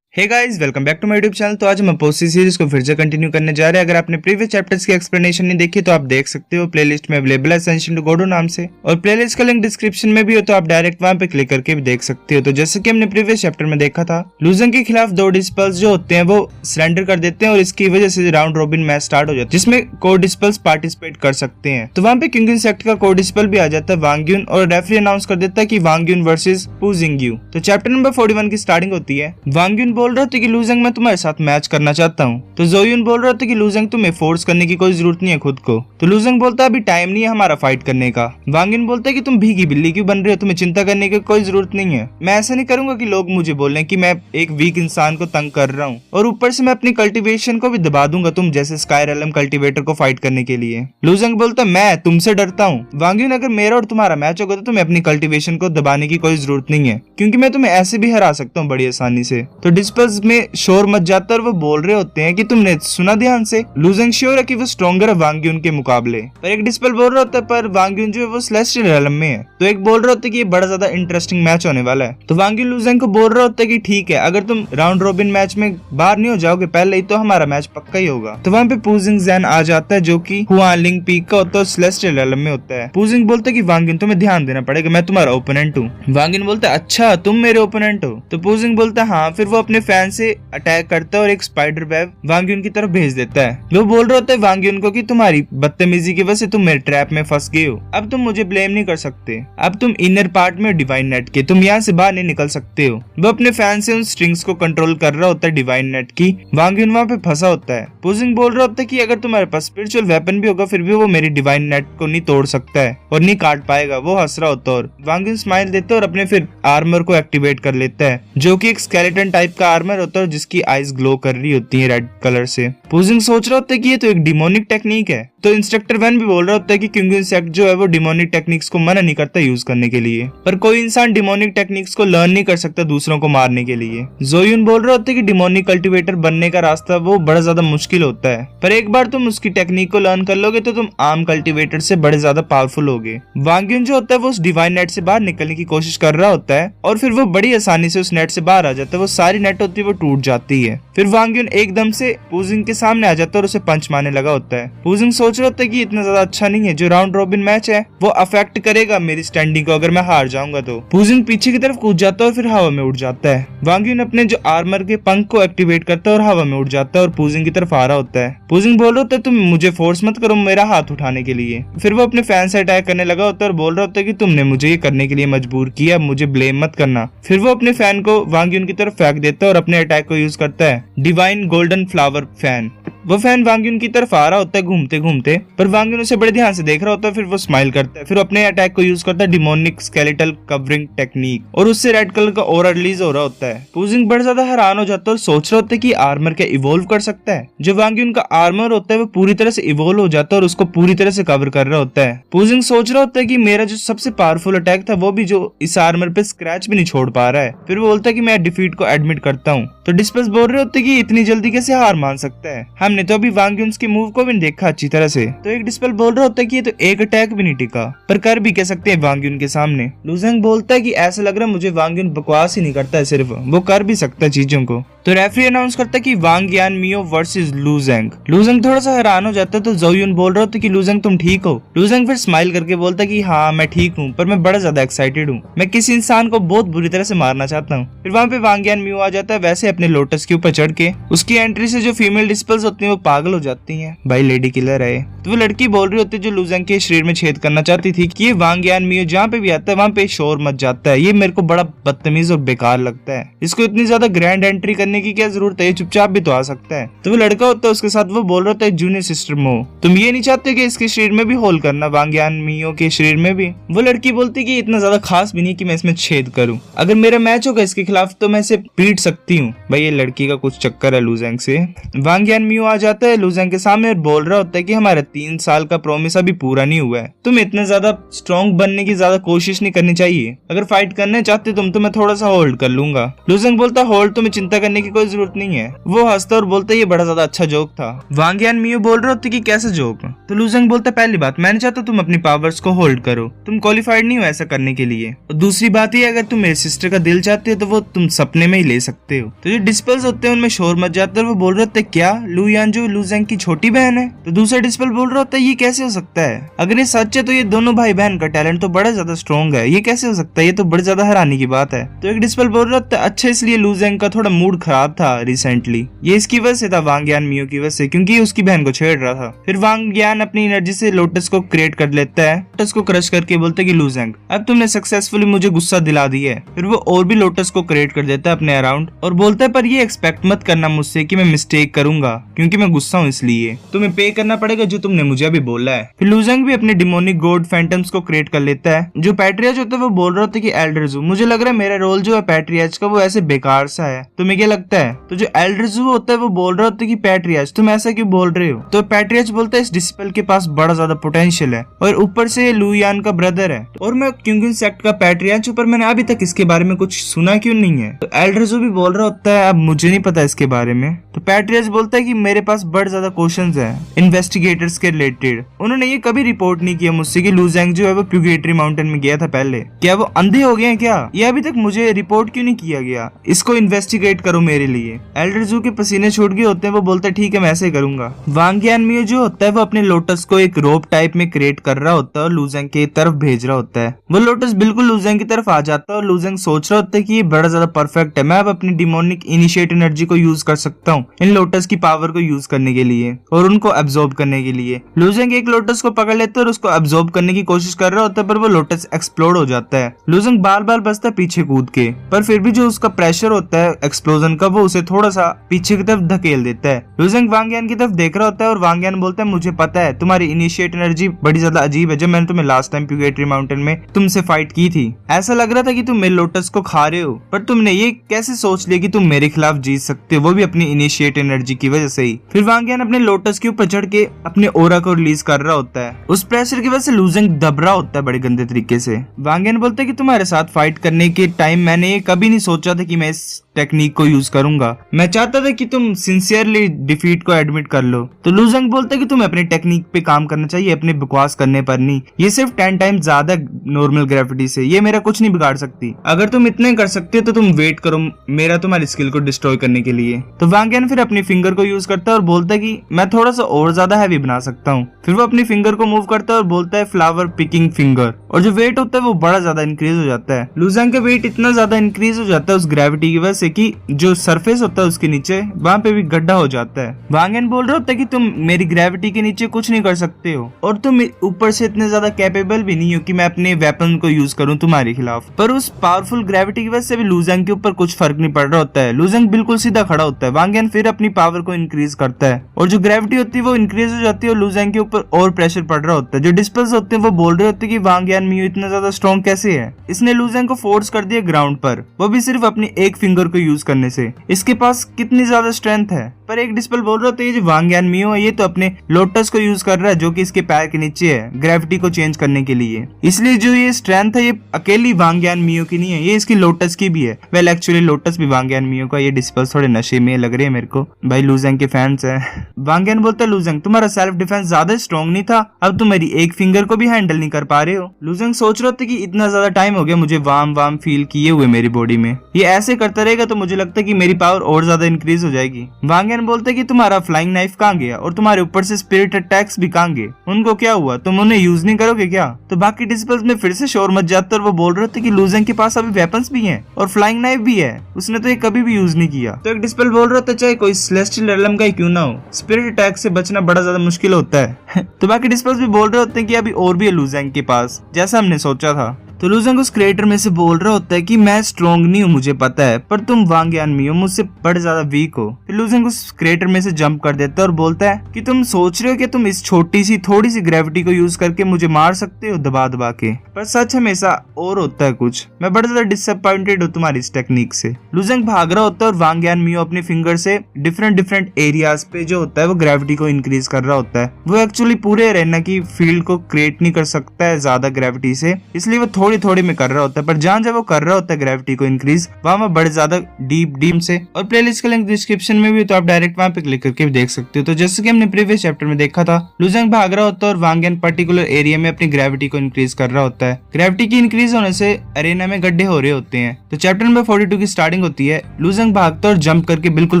hey guys welcome back to my YouTube channel. तो आज हम अपोसी सीरीज को फिर से कंटिन्यू करने जा रहे हैं। अगर आपने प्रीवियस चैप्टर्स की एक्सप्लेनेशन नहीं देखी तो आप देख सकते हो, प्लेलिस्ट में अवेलेबल है असेंशन टू गॉड नाम से और प्लेलिस्ट का लिंक डिस्क्रिप्शन में भी हो तो आप डायरेक्ट वहां पे क्लिक करके भी देख सकते हो। तो जैसे कि हमने प्रीवियस चैप्टर में देखा था लूजेंग के खिलाफ 2 डिस्पेल्स जो होते हैं वो सरेंडर कर देते हैं और इसकी वजह से राउंड रोबिन मैच स्टार्ट हो जाता है जिसमें कोर डिस्पेल्स पार्टिसिपेट कर सकते हैं। तो वहां पे क्विंगन सेक्ट का कोर डिस्पेल भी आ जाता है वांग युन और रेफरी अनाउंस कर देता है कि वांग युन वर्सेस पू जिंगयू। तो चैप्टर नंबर 41 की स्टार्टिंग होती है। वांग युन बोल रहे थे कि लूजेंग मैं तुम्हारे साथ मैच करना चाहता हूँ। तो जोयुन बोल रहा था कि लूजेंग तुम्हें फोर्स करने की कोई जरूरत नहीं है खुद को। तो लूजेंग बोलता है अभी टाइम नहीं है हमारा फाइट करने का। वांग युन बोलता है कि तुम भीगी बिल्ली क्यों बन रहे हो, तुम्हें चिंता करने की कोई जरूरत नहीं है। मैं ऐसा नहीं करूंगा कि लोग मुझे बोलें कि मैं एक वीक इंसान को तंग कर रहा हूँ और ऊपर से मैं अपनी कल्टिवेशन को भी दबा दूंगा तुम जैसे स्काई रेलम कल्टिवेटर को फाइट करने के लिए। लूजेंग बोलता है मैं तुमसे डरता हूँ। वांग युन अगर मेरा और तुम्हारा मैच होगा तो तुम्हें अपनी कल्टिवेशन को दबाने की कोई जरूरत नहीं है क्योंकि मैं तुम्हें ऐसे भी हरा सकता हूँ बड़ी आसानी से। तो डिस्पल्स में शोर मच जाता है और वो बोल रहे होते हैं कि तुमने सुना ध्यान से, लूजेंग श्योर है कि वो स्ट्रॉन्गर है वांग युन के मुकाबले। पर एक डिस्पल बोल रहा होता है पर वांग युन जो है वो सेलेस्टियल रियल्म में है। तो एक बोल रहा होता है कि ये बड़ा ज्यादा इंटरेस्टिंग मैच होने वाला है। तो वांग युन लूजेंग को बोल रहा होता है कि ठीक है, अगर तुम राउंड रॉबिन मैच में बाहर नहीं हो जाओगे पहले ही तो हमारा मैच पक्का ही होगा। तो वहाँ पे पूजिंग जैन आ जाता है जो कि हुआनलिंग पीक का होता है, सेलेस्टियल रियल्म में होता है। पूजिंग बोलता है कि वांग युन तुम्हें ध्यान देना पड़ेगा, मैं तुम्हारा ओपोनेंट हूँ। वांग युन बोलता है अच्छा तुम मेरे ओपोनेंट हो। तो पूजिंग बोलता है हाँ। फिर वो अपने फैन से अटैक करता है और एक स्पाइडर वेब वांग युन की तरफ भेज देता है। वो बोल रहा होता है वांग युन को कि तुम्हारी बदतमीजी की वजह से तुम मेरे ट्रैप में फंस गए हो, अब तुम मुझे ब्लेम नहीं कर सकते, अब तुम इनर पार्ट में डिवाइन नेट के, तुम यहाँ से बाहर नहीं निकल सकते हो। वो अपने फैन से उन स्ट्रिंग्स को कंट्रोल कर रहा होता है डिवाइन नेट की। वांग युन वहाँ पे फंसा होता है। पूजिंग बोल रहा होता है कि अगर तुम्हारे पास स्पिरिचुअल वेपन भी होगा फिर भी वो मेरी डिवाइन नेट को नहीं तोड़ सकता है और नहीं काट पाएगा। वो हंस रहा होता है और वांग युन स्माइल देता है और अपने फिर आर्मर को एक्टिवेट कर लेता है जो कि एक स्केलेटन टाइप का आर्मर होता है जिसकी आईज ग्लो कर रही होती है रेड कलर से। पूजिंग सोच रहा होता है कि ये तो एक डिमोनिक टेक्निक है। तो इंस्ट्रक्टर वैन भी बोल रहा होता है कि क्योंकि सेक्ट जो है वो डिमोनिक टेक्निक्स को मना नहीं करता यूज करने के लिए, पर कोई इंसान डिमोनिक टेक्निक्स को लर्न नहीं कर सकता दूसरों को मारने के लिए। जोयुन बोल रहा होता है कि डिमोनिक कल्टीवेटर बनने का रास्ता वो बड़ा ज्यादा मुश्किल होता है, पर एक बार तुम उसकी टेक्निक को लर्न कर लोगे तो तुम आम कल्टीवेटर से बड़े ज्यादा पावरफुल होगे। वांग युन जो होता है वो उस डिवाइन नेट से बाहर निकलने की कोशिश कर रहा होता है और फिर वो बड़ी आसानी से उस नेट से बाहर आ जाता है। वो सारी नेट होती है वो टूट जाती है। फिर वांग युन एकदम से पूजिंग के सामने आ जाता है और उसे पंच मारने लगा होता है। पूजिंग सोच रहा होता है कि इतना ज्यादा अच्छा नहीं है, जो राउंड रॉबिन मैच है वो अफेक्ट करेगा मेरी स्टैंडिंग को अगर मैं हार जाऊंगा तो। पूजिंग पीछे की तरफ कूद जाता है और फिर हवा में उड़ जाता है। वांग युन अपने जो आर्मर के पंख को एक्टिवेट करता है और हवा में उड़ जाता है और पूजिंग की तरफ आ रहा होता है। पूजिंग बोल रहा होता है तुम मुझे फोर्स मत करो मेरा हाथ उठाने के लिए। फिर वो अपने फैन से अटैक करने लगा होता है और बोल रहा होता है कि तुमने मुझे ये करने के लिए मजबूर किया, मुझे ब्लेम मत करना। फिर वो अपने फैन को वांग युन की तरफ फेंक देता है और अपने अटैक को यूज करता है डिवाइन गोल्डन फ्लावर फैन। वो फैन वांग युन की तरफ आ रहा होता है घूमते घूमते, पर वांग युन उसे बड़े ध्यान से देख रहा होता है। फिर वो स्माइल करता है, फिर अपने अटैक को यूज करता है डिमोनिक स्केलेटल कवरिंग टेक्निक और उससे रेड कलर का ऑरा रिलीज हो रहा होता है। पूजिंग बड़ा ज्यादा हैरान हो जाता है और सोच रहा होता है कि आर्मर क्या इवोल्व कर सकता है। जो वांग युन का आर्मर होता है वो पूरी तरह से इवोल्व हो जाता है और उसको पूरी तरह से कवर कर रहा होता है। पूजिंग सोच रहा होता है कि मेरा जो सबसे पावरफुल अटैक था वो भी जो इस आर्मर पे स्क्रैच भी नहीं छोड़ पा रहा है। फिर वो बोलता है कि मैं डिफीट को एडमिट करता हूँ। तो डिस्पल्स बोल रहे होते कि इतनी जल्दी कैसे हार मान सकता है, हमने तो अभी वांग युन के मूव को भी देखा अच्छी तरह से। तो एक डिस्पल बोल रहा होता है कि ये तो एक अटैक भी नहीं टिका, पर कर भी कह सकते हैं वांग युन के सामने। लूजेंग बोलता है कि ऐसा लग रहा है मुझे वांग युन बकवास ही नहीं करता है, सिर्फ वो कर भी सकता है चीजों को। तो रेफरी अनाउंस करता है कि वांग यान मियो वर्सेस लूजेंग। लूजेंग थोड़ा सा हैरान हो जाता है तो जोयुन बोल रहा होता है कि लूजेंग तुम ठीक हो। लूजेंग फिर स्माइल करके बोलता है कि हाँ मैं ठीक हूँ, पर मैं बड़ा ज्यादा एक्साइटेड हूँ, मैं किसी इंसान को बहुत बुरी तरह से मारना चाहता हूँ। फिर वहाँ पे वांग यान मियो आ जाता है वैसे अपने लोटस के ऊपर चढ़ के। उसकी एंट्री से जो फीमेल डिस्पल्स होती है वो पागल हो जाती है, भाई लेडी किलर है। तो वो लड़की बोल रही होती है जो लूजेंग के शरीर में छेद करना चाहती थी कि ये वांग यान मियो जहाँ पे भी आता है वहाँ पे शोर मच जाता है, ये मेरे को बड़ा बदतमीज और बेकार लगता है, इसको इतनी ज्यादा ग्रैंड एंट्री करने की क्या जरूरत है, चुपचाप भी तो आ सकता है। तो वो लड़का होता है उसके साथ, वो बोल रहा होता है जूनियर सिस्टर मो तुम ये नहीं चाहते कि इसके शरीर में भी होल करना, वांग यान मियो के शरीर में भी। वो लड़की बोलती कि इतना ज्यादा खास भी नहीं कि मैं इसमें छेद करूं, अगर मेरा मैच होगा इसके खिलाफ तो मैं इसे पीट सकती हूँ। भाई ये लड़की का कुछ चक्कर है लूजेंग से। वांग यान मियो आ जाता है लूजेंग के सामने और बोल रहा होता है कि हमारा 3 साल का प्रॉमिस अभी पूरा नहीं हुआ है, तुम इतना ज्यादा स्ट्रॉन्ग बनने की ज्यादा कोशिश नहीं करनी चाहिए, अगर फाइट करने चाहते तुम तो मैं थोड़ा सा होल्ड कर लूंगा। लूजेंग बोलता होल्ड तुम्हें चिंता करने की कोई जरूरत नहीं है। वो हंसता और बोलता ये बड़ा ज्यादा अच्छा जोक था। वांग यान मियो बोल रहे होते कि कैसा जोक। तो लूजेंग बोलता पहली बात मैं नहीं चाहता तुम अपनी पावर्स को होल्ड करो, तुम क्वालिफाइड नहीं हो ऐसा करने के लिए, और दूसरी बात ये अगर तुम मेरे सिस्टर का दिल चाहते हो तो वो तुम सपने में ही ले सकते हो। तो जो डिस्पल्स होते हैं उनमें शोर मच जाता है, वो बोल रहे होते क्या लू यान जो लूजेंग की छोटी बहन है। तो दूसरा डिस्पल बोल रहा होता है ये कैसे हो सकता है, अगर ये सच है तो ये दोनों भाई बहन का टैलेंट तो बड़ा ज्यादा स्ट्रॉन्ग है, ये कैसे हो सकता है, ये तो बड़ी ज्यादा हैरानी की बात है। तो एक डिस्पल बोल रहा होता है अच्छा इसलिए लूजेंग का थोड़ा मूड खराब था रिसेंटली, ये इसकी वजह से था वांग यान मियो की वजह से, क्योंकि उसकी बहन को छेड़ रहा था। फिर वांग यान अपनी एनर्जी से लोटस को क्रिएट कर लेता है, लोटस को क्रश करके बोलता है कि लूजेंग अब तुमने सक्सेसफुली मुझे गुस्सा दिला दी है। फिर वो और भी लोटस को क्रिएट कर देता है अपने अराउंड और बोलता है पर ये एक्सपेक्ट मत करना मुझसे कि मैं मिस्टेक करूंगा, क्योंकि मैं गुस्सा हूँ इसलिए तुम्हें पे करना पड़ेगा जो तुमने मुझे अभी बोला है। फिर लूजेंग भी अपने डिमोनिक गॉड फैंटम्स को क्रिएट कर लेता है। जो पैट्रियाच होता है वो बोल रहा होता है कि एल्डर जू, मुझे लग रहा है मेरा रोल जो है पैट्रियाच का वो ऐसे बेकार सा है, तुम्हें क्या लगता है। तो जो एल्डर जू होता है वो बोल रहा होता है कि पैट्रियाच तुम ऐसा क्यों बोल रहे हो। तो पैट्रियाच बोलता है इस डिस्पल लेवल के पास बड़ा ज्यादा पोटेंशियल है और ऊपर से लू यान का ब्रदर है और मैं क्योंकि सेक्ट का पैट्रियार्च हूं, पर मैंने अभी तक इसके बारे में कुछ सुना क्यों नहीं है। तो एल्ड्रेजो भी बोल रहा होता है अब मुझे नहीं पता इसके बारे में। तो पैट्रियार्च बोलता है कि मेरे पास बड़े ज्यादा क्वेश्चंस हैं इन्वेस्टिगेटर्स के रिलेटेड। उन्होंने ये कभी रिपोर्ट नहीं किया मुझसे कि लू ज़ेंग जो है वो प्यूगेटरी माउंटेन में गया था पहले। क्या वो अंधे हो गए हैं क्या? ये अभी तक मुझे रिपोर्ट क्यों नहीं किया गया? इसको इन्वेस्टिगेट करो मेरे लिए। एल्ड्रेजो के पसीने छूट गए होते हैं, वो बोलता है ठीक है मैं ऐसे ही करूंगा। वांग यानमियो जो होता है वो अपने लोटस को एक रोप टाइप में क्रिएट कर रहा होता है और लू ज़ेंग की तरफ भेज रहा होता है। वो लोटस बिल्कुल लू ज़ेंग की तरफ आ जाता है और लू ज़ेंग सोच रहा होता है कि ये बड़ा ज्यादा परफेक्ट है, मैं अब अपनी डिमोनिक इनिशिएट एनर्जी को यूज कर सकता हूँ इन लोटस की पावर को यूज करने के लिए और उनको एब्जॉर्ब करने के लिए। लू ज़ेंग एक लोटस को पकड़ लेता है और उसको एब्जॉर्ब करने की कोशिश कर रहा होता है, पर वो लोटस एक्सप्लोड हो जाता है। लू ज़ेंग बाल बाल बचता है पीछे कूद के, पर फिर भी जो उसका प्रेशर होता है एक्सप्लोजन का वो उसे थोड़ा सा पीछे की तरफ धकेल देता है। लू ज़ेंग वांग यान की तरफ देख रहा होता है और वांग यान बोलता है मुझे पता है तुम्हारी इनिशिएट एनर्जी बड़ी ज्यादा अजीब है, जब मैंने तुम्हें लास्ट टाइम प्यूगेटरी माउंटेन में तुमसे फाइट की थी ऐसा लग रहा था कि तुम मेरे लोटस को खा रहे हो, पर तुमने ये कैसे सोच लिया कि तुम मेरे खिलाफ जीत सकते हो, वो भी अपनी इनिशिएट एनर्जी की वजह से ही। फिर वांग यान अपने लोटस के ऊपर चढ़ के अपने ओरा को रिलीज कर रहा होता है। उस प्रेशर की वजह से लू ज़ेंग दब रहा होता है बड़े गंदे तरीके से। वांग यान बोलता है कि तुम्हारे साथ फाइट करने के टाइम मैंने ये कभी नहीं सोचा था कि मैं इस टेक्निक को यूज करूंगा, मैं चाहता था कि तुम सिंसियरली डिफीट को एडमिट कर लो। तो लू ज़ेंग बोलता है कि तुम्हें अपनी टेक्निक पे काम करना चाहिए, अपने बकवास करने पर नहीं। ये सिर्फ 10 टाइम्स ज्यादा नॉर्मल ग्रेविटी से, ये मेरा कुछ नहीं बिगाड़ सकती। अगर तुम इतने कर सकते हो तो तुम वेट करो मेरा तुम्हारी स्किल को डिस्ट्रॉय करने के लिए। तो वांग यान फिर अपनी फिंगर को यूज करता है और बोलता है कि मैं थोड़ा सा और ज्यादा हैवी बना सकता हूँ। फिर वो अपनी फिंगर को मूव करता है और बोलता है फ्लावर पिकिंग फिंगर, और जो वेट होता है वो बड़ा ज्यादा इंक्रीज हो जाता है। लू ज़ेंग का वेट इतना ज्यादा इंक्रीज हो जाता है उस ग्रेविटी की वजह से कि जो सरफेस होता है उसके नीचे वहाँ पे भी गड्ढा हो जाता है। वांग यान बोल रहा होता है कि तुम मेरी ग्रेविटी के नीचे कुछ नहीं कर सकते हो और तुम ऊपर से इतने ज्यादा कैपेबल भी नहीं हो कि मैं अपने वेपन को यूज करूं तुम्हारे खिलाफ। पर उस पावरफुल ग्रेविटी की वजह से भी लू ज़ेंग के ऊपर कुछ फर्क नहीं पड़ रहा होता है। लू ज़ेंग बिल्कुल सीधा खड़ा होता है। वांग यान फिर अपनी पावर को इंक्रीज करता है और जो ग्रेविटी होती है वो इंक्रीज हो जाती है और लू ज़ेंग के ऊपर और प्रेशर पड़ रहा होता है। जो डिस्पल्स होते हैं वो बोल रहे होते हैं कि वांग यानमियो इतना ज्यादा स्ट्रॉन्ग कैसे है, इसने लू ज़ेंग को फोर्स कर दिया ग्राउंड पर, वो भी सिर्फ अपनी एक फिंगर को यूज करने से। इसके पास कितनी ज्यादा स्ट्रेंथ है। पर एक डिस्पल बोल रहा होता है ये जो वांग यानमियो है ये तो अपने लोटस को यूज कर रहा है जो कि इसके पैर के नीचे है ग्रेविटी को चेंज करने के लिए, इसलिए जो ये स्ट्रेंथ है ये अकेली वांग यानमियो की नहीं है, ये इसकी लोटस की भी है। वेल एक्चुअली लोटस भी वांग यानमियो का। ये डिस्पल्स थोड़े नशे में लग रहे हैं मेरे को, भाई लू ज़ेंग के फैंस है। वांग यान बोलता है लू ज़ेंग तुम्हारा सेल्फ डिफेंस ज्यादा स्ट्रॉन्ग नहीं था, अब तुम मेरी एक फिंगर को भी हैंडल नहीं कर पा रहे हो। लू ज़ेंग सोच रहा था कि इतना ज्यादा टाइम हो गया मुझे वार्म फील किए हुए मेरी बॉडी में, ये ऐसे करता रहेगा तो मुझे लगता है कि मेरी पावर और ज्यादा इंक्रीज हो जाएगी। वांग यान बोलता है कि तुम्हारा फ्लाइंग नाइफ कहाँ गया और तुम्हारे ऊपर से स्पिरिट अटैक्स भी कहाँ गए, उनको क्या हुआ, तुम उन्हें यूज नहीं करोगे क्या? तो बाकी डिस्पल्स में फिर से शोर मच जाता है और वो बोल रहे थे कि लू ज़ेंग के पास अभी वेपन्स भी हैं और फ्लाइंग नाइफ भी है, उसने तो ये कभी भी यूज नहीं किया। तो एक डिस्पल बोल रहा था चाहे कोई सेलेस्टियल रेलम का ही क्यों ना हो, स्पिरिट अटैक से बचना बड़ा ज्यादा मुश्किल होता है। तो बाकी डिस्पल्स भी बोल रहे होते हैं कि अभी और भी है लू ज़ेंग के पास, जैसा हमने सोचा था। तो लू ज़ेंग उस क्रिएटर में से बोल रहा होता है कि मैं स्ट्रॉन्ग नहीं हूँ मुझे पता है, पर तुम वांग यानमियो मुझसे बड़े ज्यादा वीक हो। फिर लू ज़ेंग उस क्रिएटर में से जंप कर देता है और बोलता है कि तुम सोच रहे हो कि तुम इस छोटी सी थोड़ी सी ग्रेविटी को यूज करके मुझे मार सकते हो दबा दबा के, पर सच हमेशा और होता है कुछ। मैं बड़ा ज्यादा डिसअपॉइंटेड हूँ तुम्हारी इस टेक्निक से। लू ज़ेंग भाग रहा होता है और वांग यानमियो अपने फिंगर से डिफरेंट एरियाज पे जो होता है वो ग्रेविटी को इंक्रीज कर रहा होता है। वो एक्चुअली पूरे एरेना की फील्ड को क्रिएट नहीं कर सकता है ज्यादा ग्रेविटी से, इसलिए वो थोड़ी थोड़ी में कर रहा होता है। पर जहाँ जब वो कर रहा होता है ग्रेविटी को इंक्रीज वहाँ बड़े ज्यादा डीप से। और प्लेलिस्ट का लिंक डिस्क्रिप्शन में भी, तो आप डायरेक्ट वहाँ पे क्लिक करके भी देख सकते हो। तो जैसे कि हमने प्रीवियस चैप्टर में देखा था, लू ज़ेंग भाग रहा होता है और वांग यान पर्टिकुलर एरिया में अपनी ग्रेविटी को इंक्रीज कर रहा होता है। ग्रेविटी की इंक्रीज होने से अरेना में गड्ढे हो रहे होते हैं। तो चैप्टर नंबर 42 की स्टार्टिंग होती है। लू ज़ेंग भागता है और जंप करके बिल्कुल